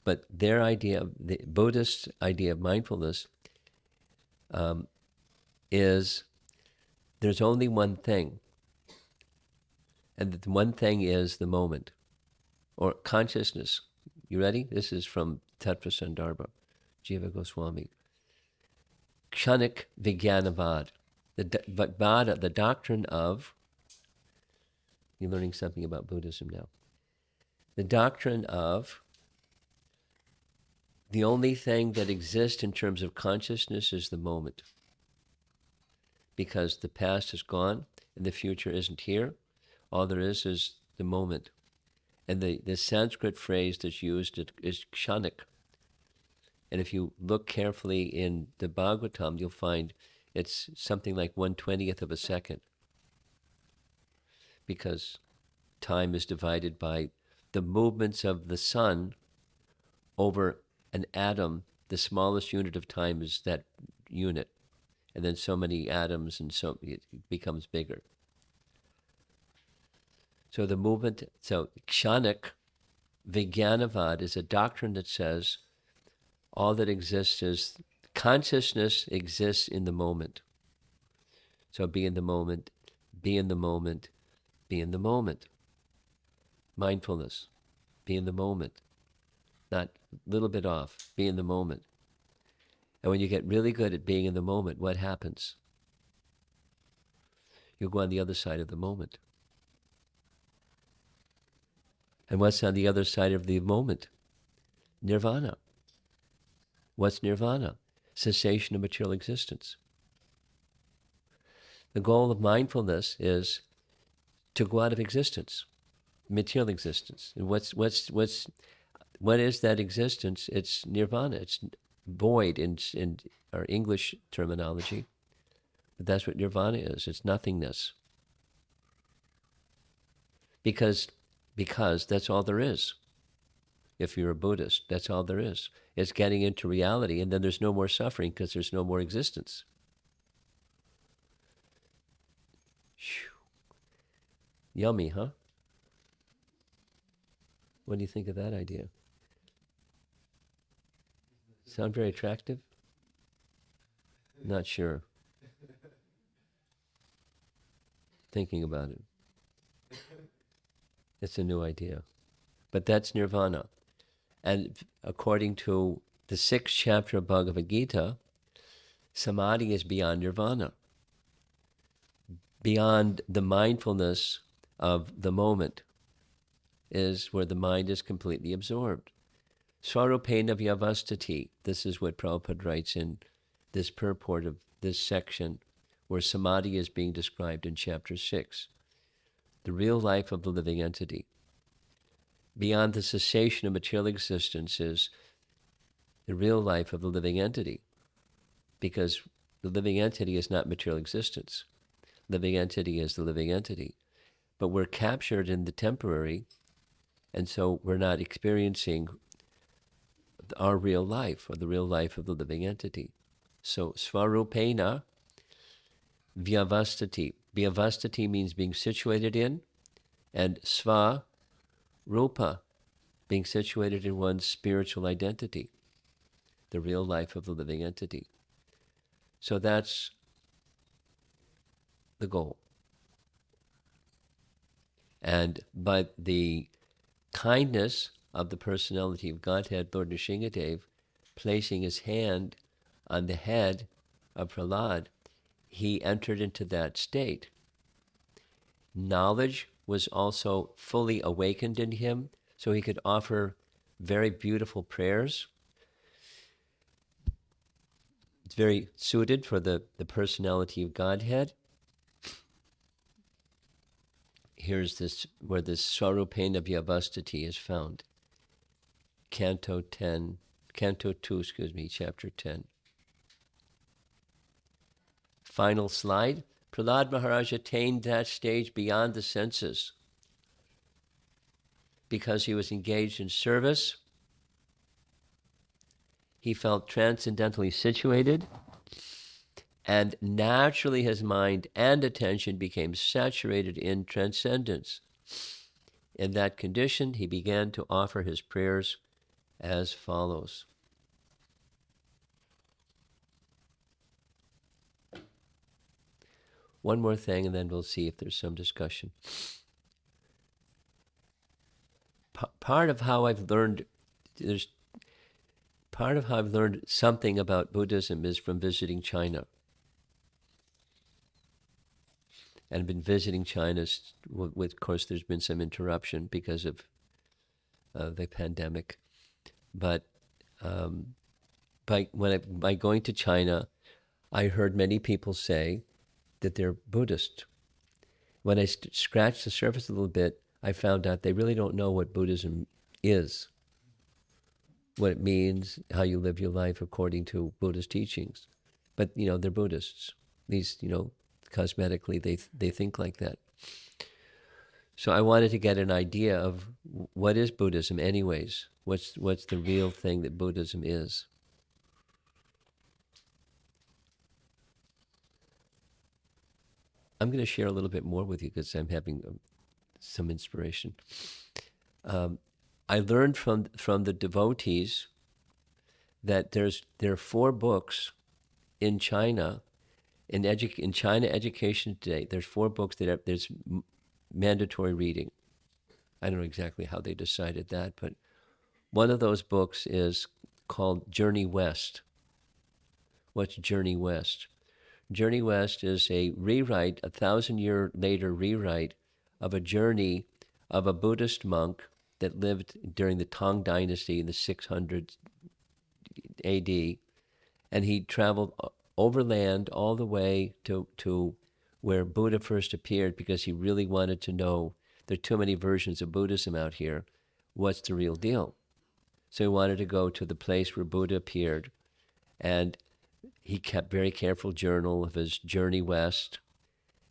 But their idea, the Buddhist idea of mindfulness, is there's only one thing. And the one thing is the moment, or consciousness. You ready? This is from Tattva Sandarbha, Jiva Goswami. Kshanik Vijnanavad. The doctrine of, you're learning something about Buddhism now. The doctrine of the only thing that exists in terms of consciousness is the moment. Because the past is gone and the future isn't here. All there is the moment. And the Sanskrit phrase that's used is kshanik. And if you look carefully in the Bhagavatam, you'll find it's something like 1/20th of a second. Because time is divided by the movements of the sun over an atom. The smallest unit of time is that unit. And then so many atoms, and so it becomes bigger. So the movement, so Kshanik Vijnanavad is a doctrine that says all that exists is consciousness exists in the moment. So be in the moment, be in the moment, be in the moment. Mindfulness, be in the moment. Not a little bit off, be in the moment. And when you get really good at being in the moment, what happens? You go on the other side of the moment. And what's on the other side of the moment? Nirvana. What's nirvana? Cessation of material existence. The goal of mindfulness is to go out of existence, material existence. And what is that existence? It's nirvana. It's void in our English terminology. But that's what nirvana is. It's nothingness. Because that's all there is. If you're a Buddhist, that's all there is. It's getting into reality, and then there's no more suffering because there's no more existence. Yummy, huh? What do you think of that idea? Sound very attractive? Not sure. Thinking about it. It's a new idea. But that's nirvana. And according to the 6th chapter of Bhagavad Gita, Samadhi is beyond nirvana. Beyond the mindfulness of the moment is where the mind is completely absorbed. Swarupena vyavastati. This is what Prabhupada writes in this purport of this section where Samadhi is being described in chapter 6. The real life of the living entity. Beyond the cessation of material existence is the real life of the living entity. Because the living entity is not material existence. Living entity is the living entity. But we're captured in the temporary And so we're not experiencing our real life, or the real life of the living entity. So svarupena vyavastati. Vyavastati means being situated in, and sva rupa, being situated in one's spiritual identity, the real life of the living entity. So that's the goal. And by the kindness of the personality of Godhead, Lord Nrsingadev, placing his hand on the head of Prahlad, he entered into that state. Knowledge was also fully awakened in him, so he could offer very beautiful prayers. It's very suited for the personality of Godhead. Here's this, where this Sarupena Vyavastati is found. Canto 2, chapter 10. Final slide. Prahlad Maharaj attained that stage beyond the senses because he was engaged in service. He felt transcendentally situated, and naturally his mind and attention became saturated in transcendence. In that condition, he began to offer his prayers as follows. One more thing, and then we'll see if there's some discussion. Part of how I've learned something about Buddhism is from visiting China. And I've been visiting China with, of course, there's been some interruption because of the pandemic. But by going to China, I heard many people say that they're Buddhist. When I scratched the surface a little bit, I found out they really don't know what Buddhism is, what it means, how you live your life according to Buddhist teachings. But, they're Buddhists. These, cosmetically, they think like that. So I wanted to get an idea of what is Buddhism anyways? What's the real thing that Buddhism is? I'm going to share a little bit more with you because I'm having some inspiration. I learned from the devotees that there are 4 books in China, in China education today. There's 4 books there's mandatory reading. I don't know exactly how they decided that, but one of those books is called Journey West. What's Journey West? Journey West is a rewrite, 1,000-year later rewrite of a journey of a Buddhist monk that lived during the Tang Dynasty in the 600 AD, and he traveled overland all the way to where Buddha first appeared because he really wanted to know, there are too many versions of Buddhism out here, what's the real deal? So he wanted to go to the place where Buddha appeared, and he kept very careful journal of his journey west,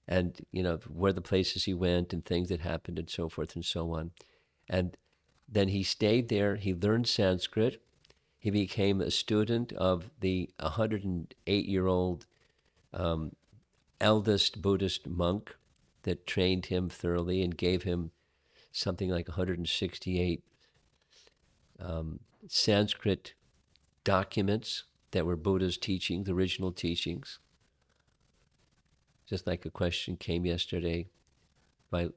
and where the places he went and things that happened and so forth and so on. And then he stayed there. He learned Sanskrit. He became a student of the 108-year-old eldest Buddhist monk that trained him thoroughly and gave him something like 168 Sanskrit documents that were Buddha's teachings, the original teachings. Just like a question came yesterday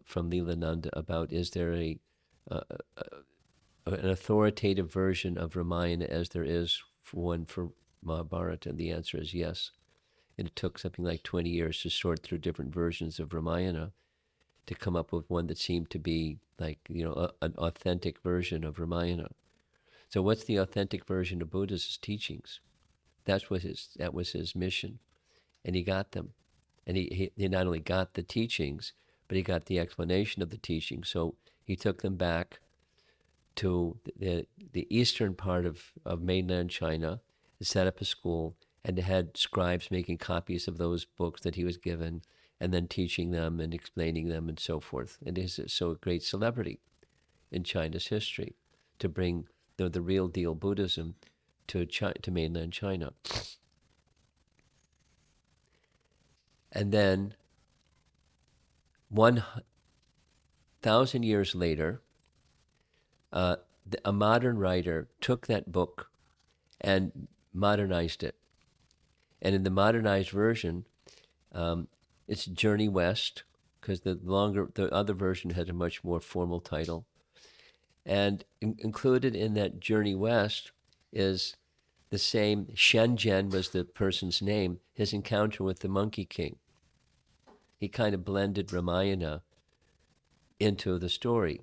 from Leelananda about, is there an authoritative version of Ramayana as there is for Mahabharata? And the answer is yes. And it took something like 20 years to sort through different versions of Ramayana to come up with one that seemed to be like, an authentic version of Ramayana. So what's the authentic version of Buddha's teachings? That was his mission, and he got them. And he not only got the teachings, but he got the explanation of the teachings. So he took them back to the eastern part of mainland China, and set up a school, and had scribes making copies of those books that he was given, and then teaching them and explaining them and so forth. And he's so a great celebrity. in China's history to bring the real deal Buddhism to mainland China. And then 1,000 years later, a modern writer took that book and modernized it. And in the modernized version, it's Journey West, because the other version has a much more formal title. And included in that Journey West is the same, Shenzhen was the person's name, his encounter with the Monkey King. He kind of blended Ramayana into the story.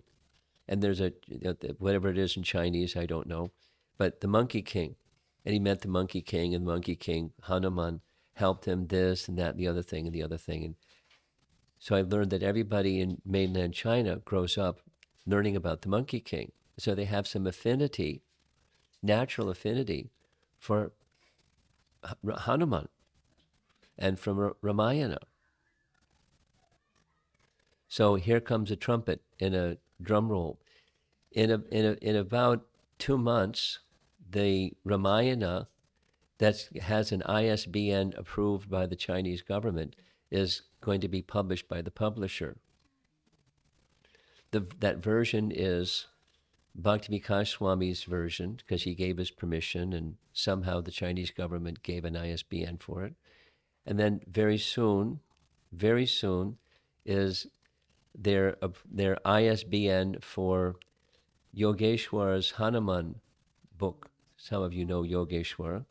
And there's whatever it is in Chinese, I don't know, but the Monkey King. And he met the Monkey King, and the Monkey King, Hanuman, helped him this and that and the other thing and the other thing. And so I learned that everybody in mainland China grows up learning about the Monkey King. So they have some affinity, natural affinity, for Hanuman and from Ramayana. So here comes a trumpet and a drum roll. In about 2 months, the Ramayana that has an ISBN approved by the Chinese government is going to be published by the publisher. That version is Bhakti Swami's version, because he gave his permission, and somehow the Chinese government gave an ISBN for it. And then very soon is their ISBN for Yogeshwar's Hanuman book. Some of you know Yogeshwar.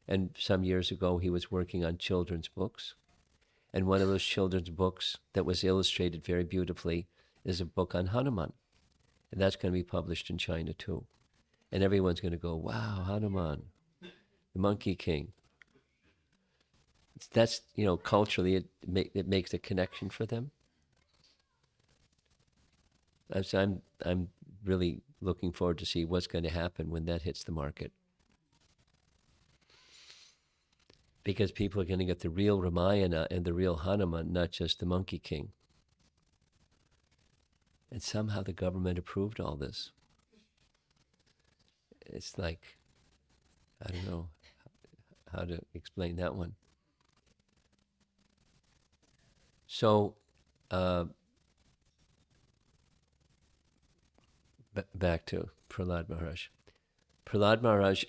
And some years ago, he was working on children's books. And one of those children's books that was illustrated very beautifully is a book on Hanuman. And that's going to be published in China too. And everyone's going to go, wow, Hanuman, the Monkey King. That's, culturally, it makes a connection for them. So I'm really looking forward to see what's going to happen when that hits the market. Because people are going to get the real Ramayana and the real Hanuman, not just the Monkey King. And somehow the government approved all this. It's like, I don't know how to explain that one. So, back to Prahlad Maharaj. Prahlad Maharaj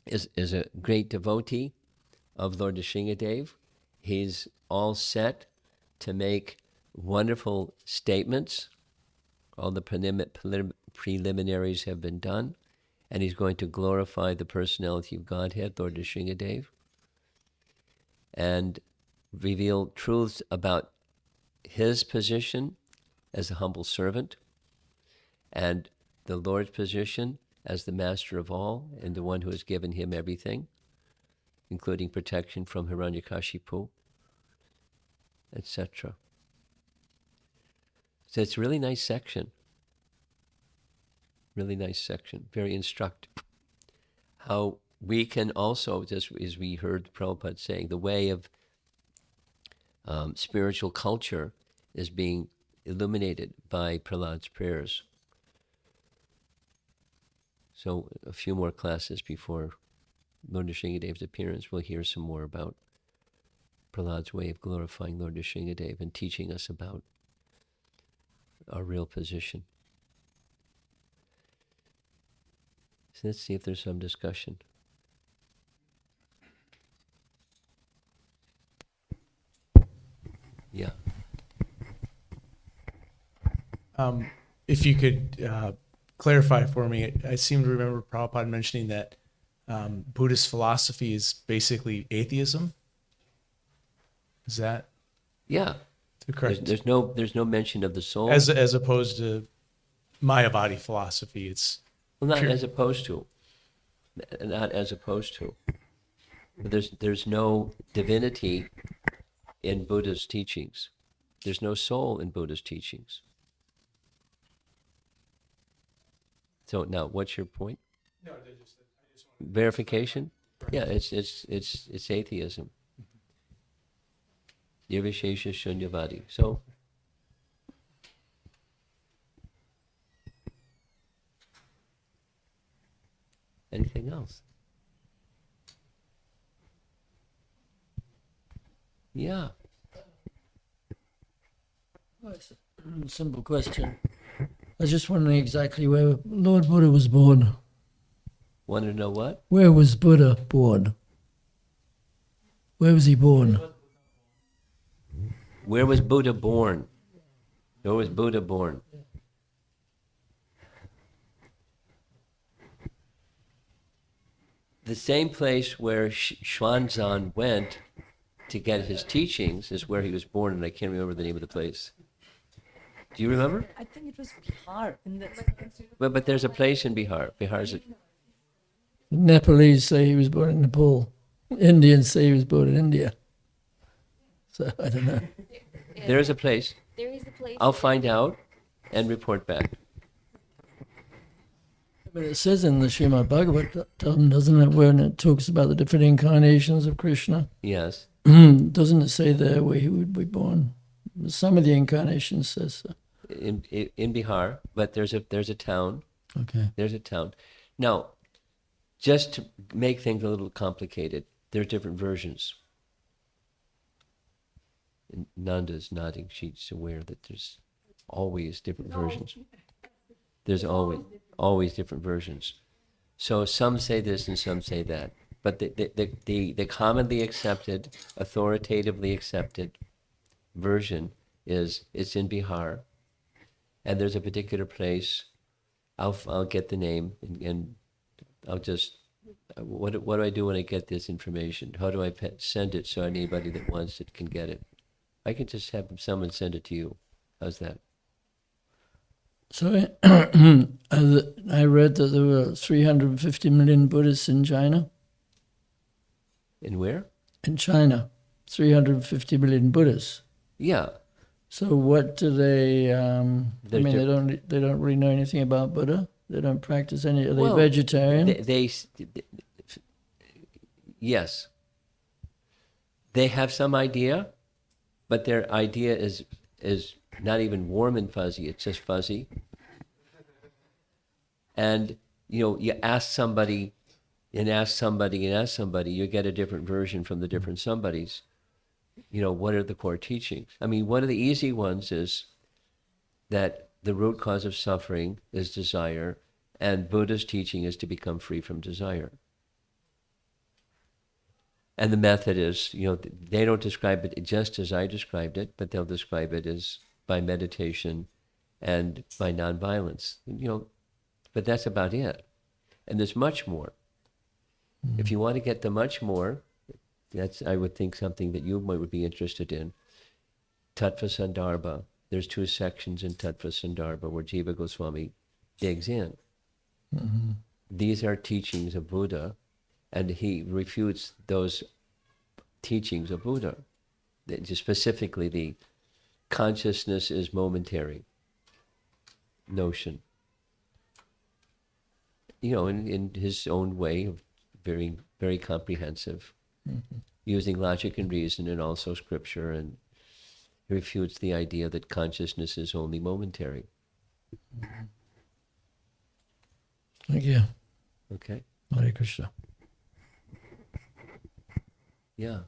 is a great devotee of Lord Nrsimhadev. He's all set to make wonderful statements. All the preliminaries have been done, and he's going to glorify the personality of Godhead, Lord Nrsimhadev, and reveal truths about his position as a humble servant, and the Lord's position as the master of all and the one who has given him everything, including protection from Hiranyakashipu, etc. So it's a really nice section. Really nice section. Very instructive. How we can also, just as we heard Prabhupada saying, the way of spiritual culture is being illuminated by Prahlad's prayers. So a few more classes before Lord Nrsimhadev's appearance, we'll hear some more about Prahlad's way of glorifying Lord Nrsimhadev and teaching us about our real position. So let's see if there's some discussion. Yeah. If you could clarify for me, I seem to remember Prabhupada mentioning that Buddhist philosophy is basically atheism. Is that correct? There's no mention of the soul. As opposed to Mayavadi philosophy, it's not pure. as opposed to. Not as opposed to. But there's no divinity in Buddha's teachings. There's no soul in Buddha's teachings. So now, what's your point? No, I just Verification? Yeah, it's atheism. Nirvishesha Shunyavadi. So else? Yeah. Simple question. I was just wondering exactly where Lord Buddha was born. Want to know what? Where was Buddha born? Where was he born? Where was Buddha born? Where was Buddha born? The same place where Xuanzang went to get his teachings is where he was born, and I can't remember the name of the place. Do you remember? I think it was Bihar. But there's a place in Bihar. Bihar's a, Nepalese say he was born in Nepal. Indians say he was born in India. So I don't know. there's a place. There is a place. I'll find out and report back. But it says in the Srimad Bhagavatam, doesn't it, when it talks about the different incarnations of Krishna? Yes. Doesn't it say there where he would be born? Some of the incarnations says so. In Bihar, but there's a town. Okay. There's a town. Now, just to make things a little complicated, there are different versions. And Nanda's nodding. She's aware that there's always different versions. There's always different versions. So some say this and some say that. But the commonly accepted, authoritatively accepted version is it's in Bihar, and there's a particular place. I'll get the name and I'll just what do I do when I get this information? How do I send it so anybody that wants it can get it? I can just have someone send it to you. How's that? So I read that there were 350 million Buddhists in China. In where? In China, 350 million Buddhists. Yeah. So what do they? I mean, they don't really know anything about Buddha. They don't practice any. Are they vegetarian? Yes. They have some idea, but their idea is not even warm and fuzzy. It's just fuzzy. And you ask somebody, and ask somebody, and ask somebody, you get a different version from the different somebodies. What are the core teachings? I mean, one of the easy ones is that the root cause of suffering is desire, and Buddha's teaching is to become free from desire. And the method is, they don't describe it just as I described it, but they'll describe it as by meditation and by nonviolence. But that's about it. And there's much more. Mm-hmm. If you want to get to much more, that's, I would think, something that you would be interested in. Tattva Sandarbha. There's 2 sections in Tattva Sandarbha where Jiva Goswami digs in. Mm-hmm. These are teachings of Buddha, and he refutes those teachings of Buddha. Specifically, the consciousness is momentary notion. In his own way, of very, very comprehensive, using logic and reason and also scripture, and he refutes the idea that consciousness is only momentary. Thank you. Okay. Hare Krishna. Yeah.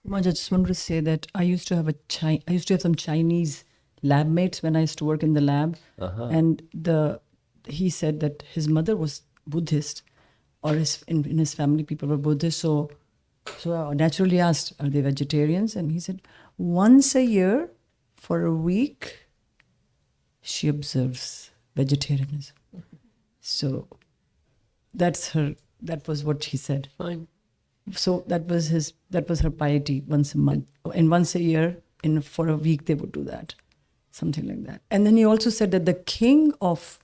Maharaj, I just wanted to say that I used to have some Chinese lab mates when I used to work in the lab, and he said that his mother was Buddhist, or in his family people were Buddhist. So I naturally asked, are they vegetarians? And he said, once a year for a week, she observes vegetarianism. So that was what she said. Fine. So that was her piety, once a month. And once a year, for a week, they would do that. Something like that. And then he also said that the king of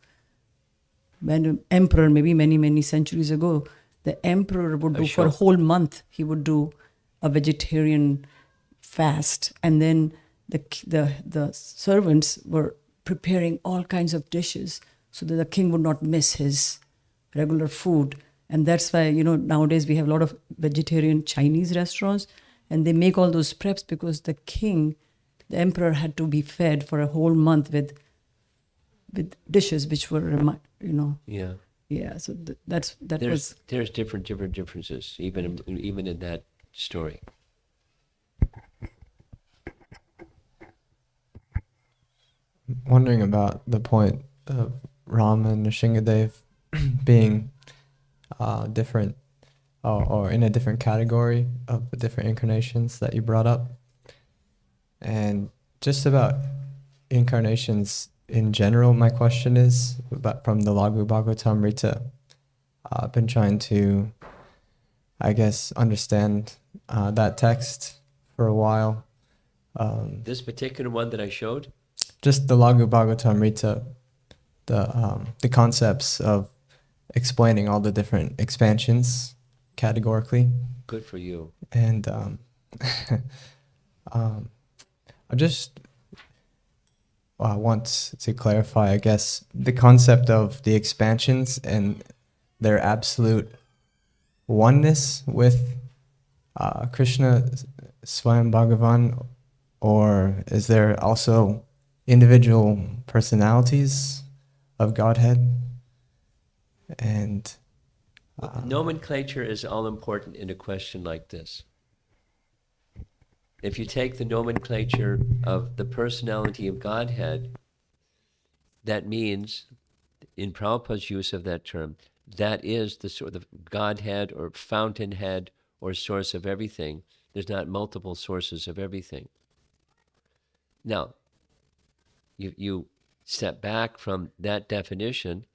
emperor, maybe many, many centuries ago, the emperor would do for a whole month, he would do a vegetarian fast. And then the servants were preparing all kinds of dishes so that the king would not miss his regular food. And that's why, nowadays we have a lot of vegetarian Chinese restaurants, and they make all those preps because the emperor had to be fed for a whole month with dishes which were, Yeah. Yeah, so that was There's different differences, even in that story. Wondering about the point of Rama and Nrsingadev being different, or in a different category of the different incarnations that you brought up, and just about incarnations in general. My question is about from the Laghu Bhagavatamrita. I've been trying to, I guess, understand that text for a while. This particular one that I showed, Just the Laghu Bhagavatamrita, the concepts of explaining all the different expansions categorically. good for you. And I just want to clarify, I guess, the concept of the expansions and their absolute oneness with Krishna Swayam Bhagavan, or is there also individual personalities of Godhead? And Nomenclature is all important in a question like this. If you take the nomenclature of the personality of Godhead, that means, in Prabhupada's use of that term, that is the sort of Godhead or fountainhead or source of everything. There's not multiple sources of everything. Now, you step back from that definition,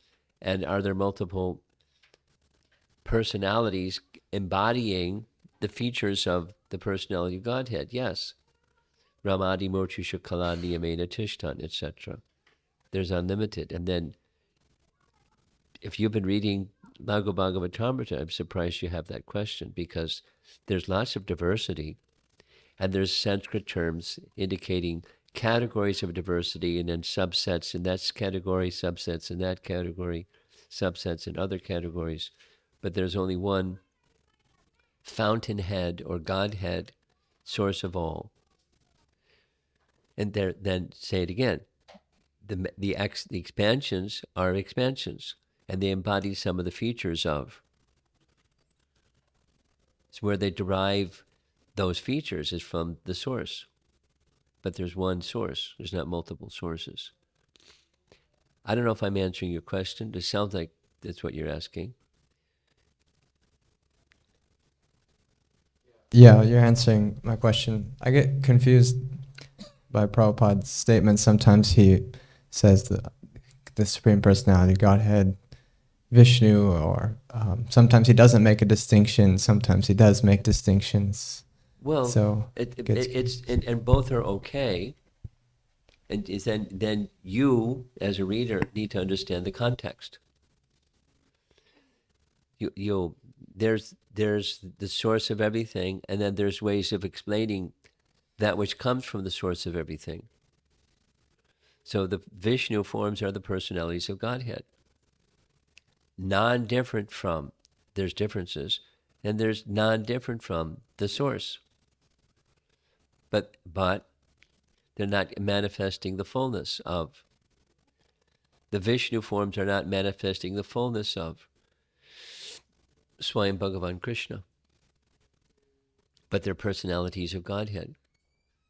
and are there multiple personalities embodying the features of the personality of Godhead? Yes. Ramadi Murti Shukala Niyamena Tishtan, etc. There's unlimited. And then, if you've been reading Laghu Bhagavatamrita, I'm surprised you have that question, because there's lots of diversity, and there's Sanskrit terms indicating categories of diversity, and then subsets in that category, subsets in that category, subsets in other categories. But there's only one fountainhead or Godhead, source of all. And there, then say it again, the expansions are expansions, and they embody some of the features of. It's where they derive those features is from the source. But there's one source. There's not multiple sources. I don't know if I'm answering your question. It sounds like that's what you're asking. yeah, you're answering my question. I get confused by Prabhupada's statements. Sometimes he says the Supreme Personality, Godhead, Vishnu, or sometimes he doesn't make a distinction. Sometimes he does make distinctions. Well, So it's and both are okay. And then you, as a reader, need to understand the context. There's the source of everything, and then there's ways of explaining that which comes from the source of everything. So the Vishnu forms are the personalities of Godhead. Non-different from, there's differences, and there's non-different from the source. But they're not manifesting the fullness of. The Vishnu forms are not manifesting the fullness of Swayam Bhagavan Krishna. But they're personalities of Godhead.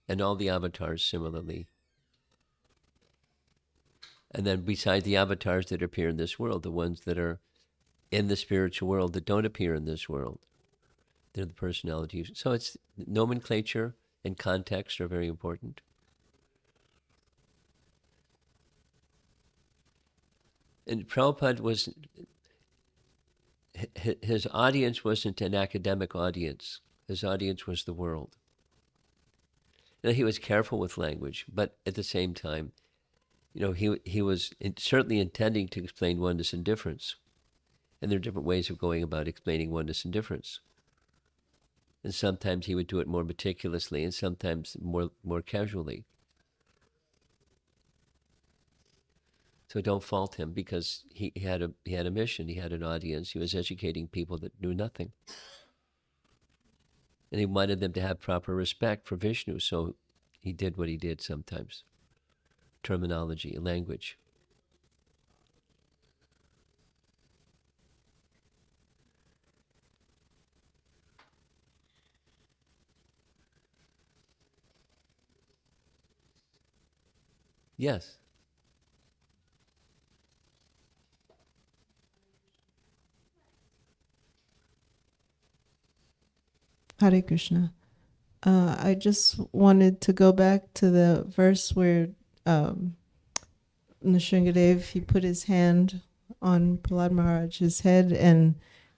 And all the avatars similarly. And then besides the avatars that appear in this world, the ones that are in the spiritual world that don't appear in this world, they're the personalities. So it's nomenclature and context are very important. And Prabhupada his audience wasn't an academic audience. His audience was the world. Now, he was careful with language, but at the same time, he was certainly intending to explain oneness and difference. And there are different ways of going about explaining oneness and difference. And sometimes he would do it more meticulously, and sometimes more casually. So don't fault him, because he had a mission, he had an audience, he was educating people that knew nothing. And he wanted them to have proper respect for Vishnu, so he did what he did sometimes. Terminology, language. Yes. Hare Krishna. I just wanted to go back to the verse where Nrsimhadev, he put his hand on Prahlad Maharaj's head, and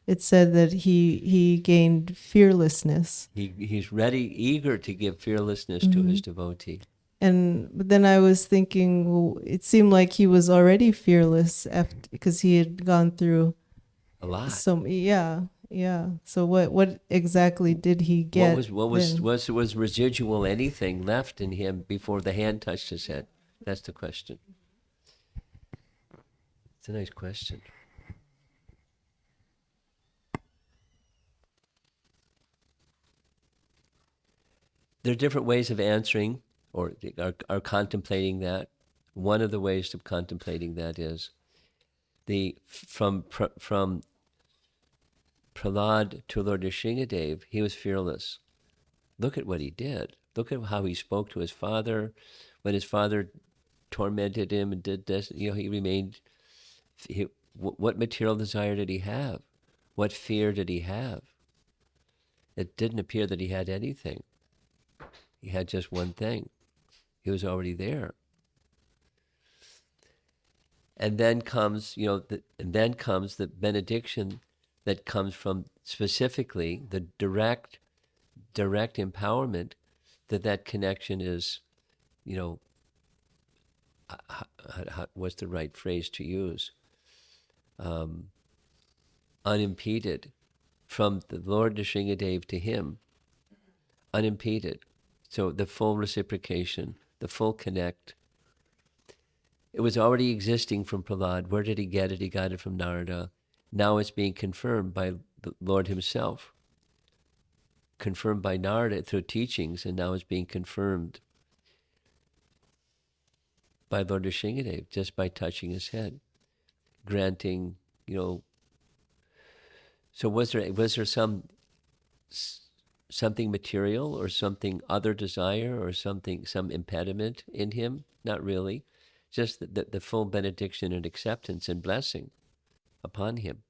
it said that he gained fearlessness. He's ready, eager to give fearlessness to his devotee. But then I was thinking, well, it seemed like he was already fearless because he had gone through A lot. so yeah. So what exactly did he get? What was residual anything left in him before the hand touched his head? That's the question. It's a nice question. There are different ways of answering or are contemplating that. One of the ways of contemplating that is from Prahlad to Lord Nrsimhadev, he was fearless. Look at what he did. Look at how he spoke to his father. When his father tormented him and did this, he remained. What material desire did he have? What fear did he have? It didn't appear that he had anything. He had just one thing. He was already there. And then comes, the benediction that comes from specifically the direct empowerment that connection is, what's the right phrase to use? Unimpeded, from the Lord Nrsimhadev to him, unimpeded. So the full reciprocation, the full connect. It was already existing from Prahlad. Where did he get it? He got it from Narada. Now it's being confirmed by the Lord himself. Confirmed by Narada through teachings, and now it's being confirmed by Lord Nrsimhadev just by touching his head, granting, So was there something material or something other desire or some impediment in him? Not really. Just the full benediction and acceptance and blessing upon him.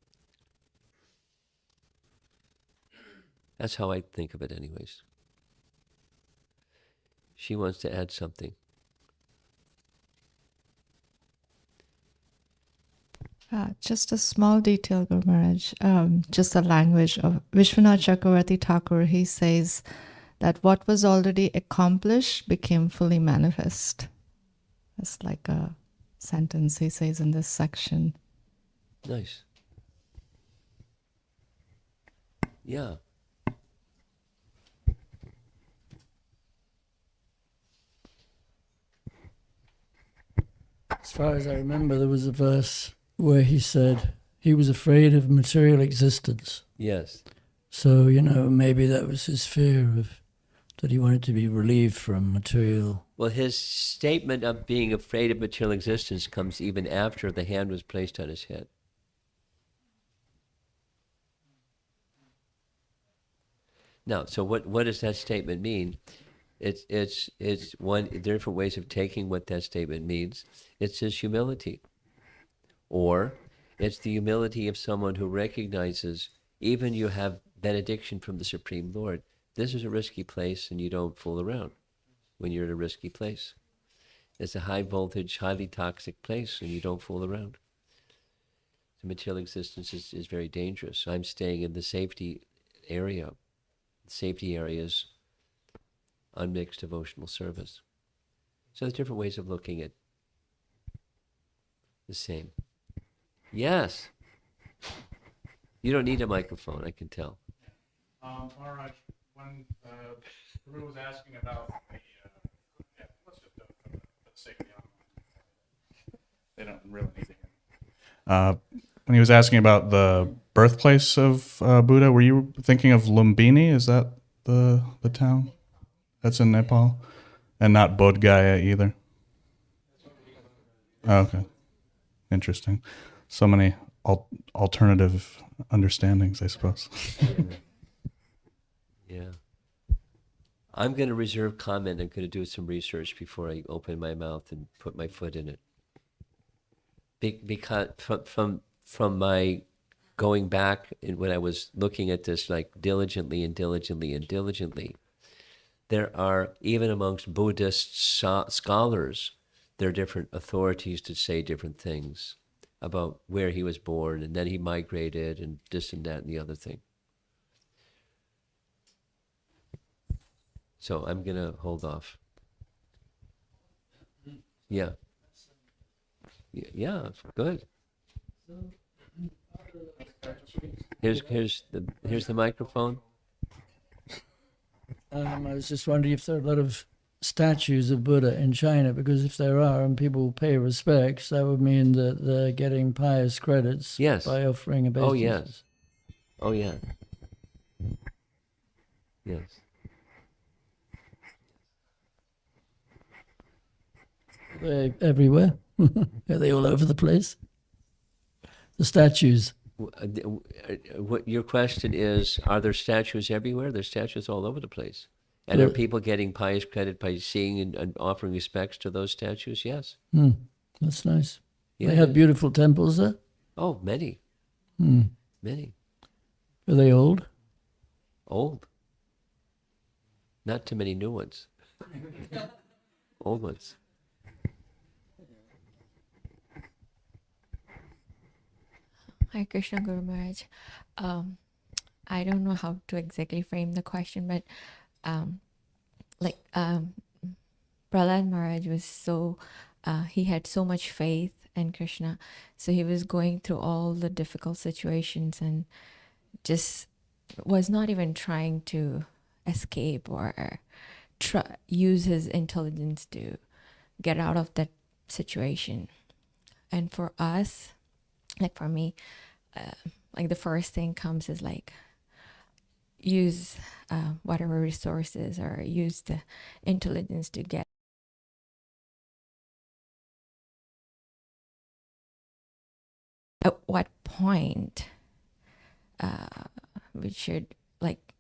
That's how I think of it anyways. She wants to add something. Just a small detail, Guru Maharaj. Just the language of Vishwanath Chakravarti Thakur. He says that what was already accomplished became fully manifest. That's like a sentence he says in this section. Nice. Yeah. As far as I remember, there was a verse where he said he was afraid of material existence. Yes. So, maybe that was his fear that he wanted to be relieved from material. Well, his statement of being afraid of material existence comes even after the hand was placed on his head. Now, so what does that statement mean? It's one different ways of taking what that statement means. It's his humility. Or it's the humility of someone who recognizes even you have benediction from the Supreme Lord. This is a risky place and you don't fool around when you're in a risky place. It's a high voltage, highly toxic place and you don't fool around. The material existence is very dangerous. I'm staying in the safety area. The safety area is unmixed devotional service. So there's different ways of looking at the same. Yes. You don't need a microphone, I can tell. Maharaj, when Guru was asking about let's just for the sake of the audience. They don't really need to hear. When he was asking about the birthplace of Buddha, were you thinking of Lumbini? Is that the town? That's in Nepal? And not Bodh Gaya either? Oh, okay. Interesting. So many alternative understandings, I suppose. Yeah. I'm going to reserve comment. I'm going to do some research before I open my mouth and put my foot in it. Because from my going back and when I was looking at this like diligently, there are, even amongst Buddhist scholars, there are different authorities to say different things about where he was born, and then he migrated, and this and that and the other thing. So I'm going to hold off. Yeah. Yeah, good. Here's the microphone. I was just wondering if there are a lot of statues of Buddha in China, because if there are and people pay respects, that would mean that they're getting pious credits Yes. by offering obeisances. Oh, yes. Yes. They're everywhere. Are they all over the place? The statues. What your question is, are there statues everywhere? There's statues all over the place. And are people getting pious credit by seeing and offering respects to those statues? Yes. That's nice. Yeah, They have beautiful temples there? Oh, many. Many. Are they old? Old. Not too many new ones. Old ones. Hi, Krishna Guru Maharaj. I don't know how to exactly frame the question, but Prahlad Maharaj was so, he had so much faith in Krishna. So he was going through all the difficult situations and just was not even trying to escape or use his intelligence to get out of that situation. And for us, like for me, like the first thing comes is like use whatever resources or use the intelligence to get. At what point we should like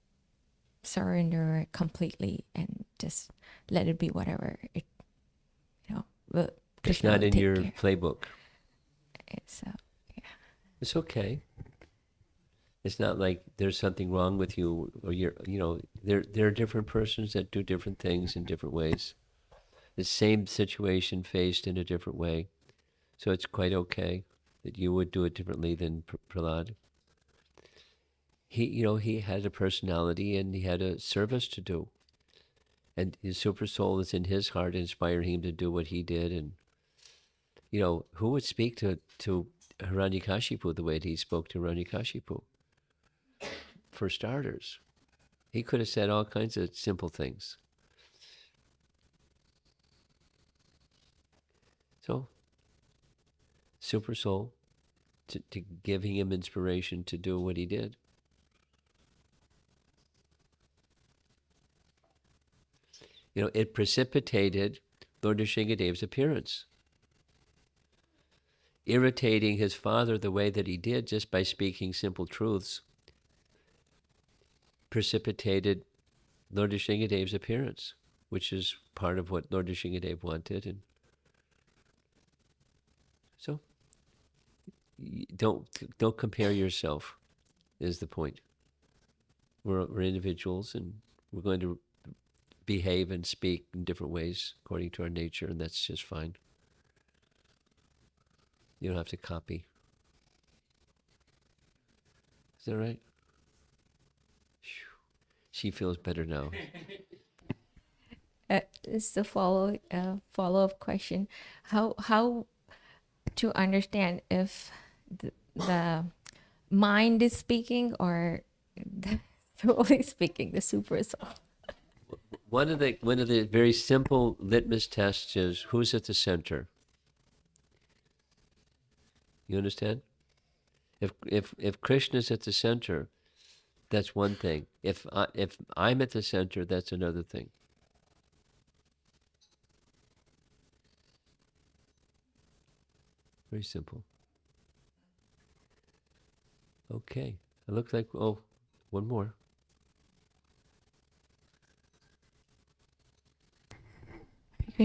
surrender completely and just let it be whatever it, but It's not in your playbook. So, yeah. It's okay. It's not like there's something wrong with you, or there are different persons that do different things in different ways. The same situation faced in a different way. So it's quite okay that you would do it differently than Prahlad. He had a personality and he had a service to do. And his super soul is in his heart, inspiring him to do what he did. And, who would speak to Hiranyakashipu the way that he spoke to Hiranyakashipu? For starters, he could have said all kinds of simple things. So, super soul, to giving him inspiration to do what he did. It precipitated Lord Nrsingadev's appearance, irritating his father the way that he did just by speaking simple truths. Precipitated Lord Nrsingadev's appearance, which is part of what Lord Nrsingadev wanted. And so, don't compare yourself, is the point. We're individuals, and we're going to behave and speak in different ways according to our nature, and that's just fine. You don't have to copy. Is that right? She feels better now. It's a follow-up question. How to understand if the mind is speaking or the soul is speaking, the super soul? One of the very simple litmus tests is who's at the center. You understand? If Krishna's at the center, that's one thing. If I'm at the center, that's another thing. Very simple. Okay. It looks like one more.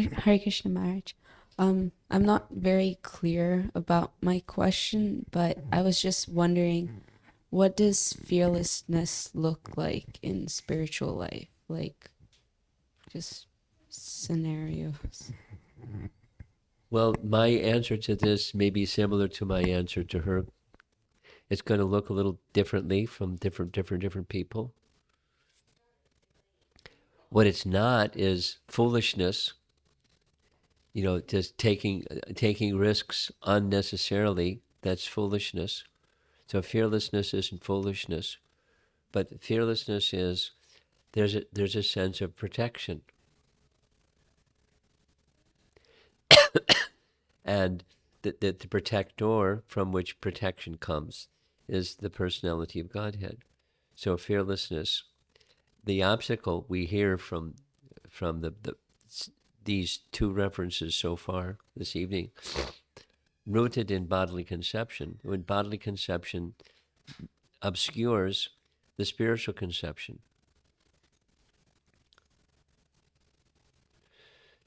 Hare Krishna Maharaj. I'm not very clear about my question, but I was just wondering, what does fearlessness look like in spiritual life? Like, just scenarios. Well, my answer to this may be similar to my answer to her. It's going to look a little differently from different people. What it's not is foolishness. You know, just taking risks unnecessarily. That's foolishness. So fearlessness isn't foolishness, but fearlessness is there's a sense of protection. And the protector from which protection comes is the personality of Godhead. So fearlessness, the obstacle we hear from these two references so far this evening, rooted in bodily conception, when bodily conception obscures the spiritual conception.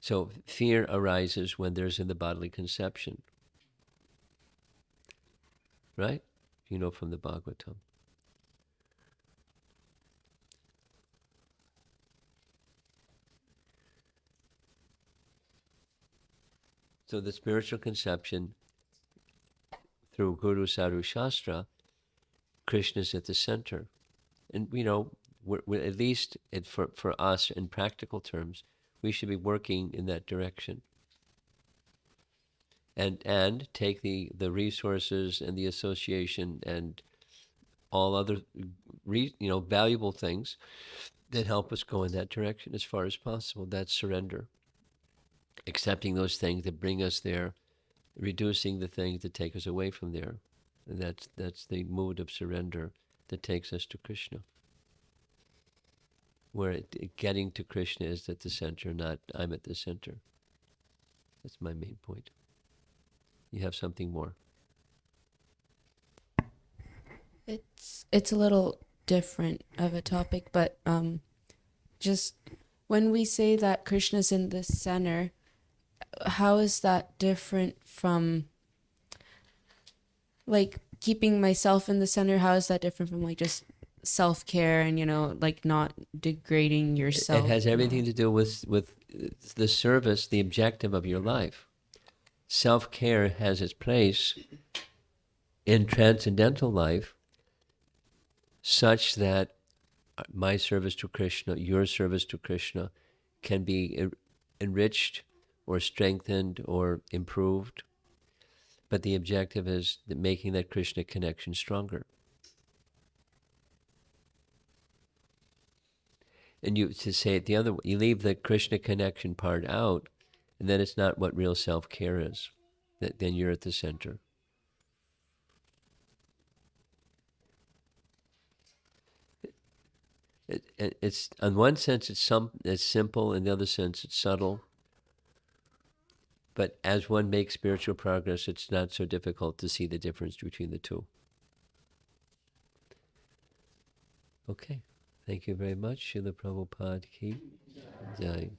So fear arises when there's in the bodily conception. Right? You know from the Bhagavatam. So the spiritual conception, through Guru Sadhu Shastra, Krishna's at the center. And, you know, we're at least for us in practical terms, we should be working in that direction. And take the resources and the association and all other valuable things that help us go in that direction as far as possible. That's surrender. Accepting those things that bring us there, reducing the things that take us away from there. And that's the mood of surrender that takes us to Krishna. Where getting to Krishna is at the center, not I'm at the center. That's my main point. You have something more? It's a little different of a topic, but just when we say that Krishna's in the center, how is that different from like keeping myself in the center? How is that different from like just self-care and, you know, like not degrading yourself? It has everything to do with the service, the objective of your life. Self-care has its place in transcendental life such that my service to Krishna, your service to Krishna can be enriched or strengthened or improved. But the objective is making that Krishna connection stronger. And to say it the other way, you leave the Krishna connection part out, and then it's not what real self-care is. Then you're at the center. It's on one sense it's simple, in the other sense it's subtle. But as one makes spiritual progress, it's not so difficult to see the difference between the two. Okay. Thank you very much. Srila Prabhupada ki jai.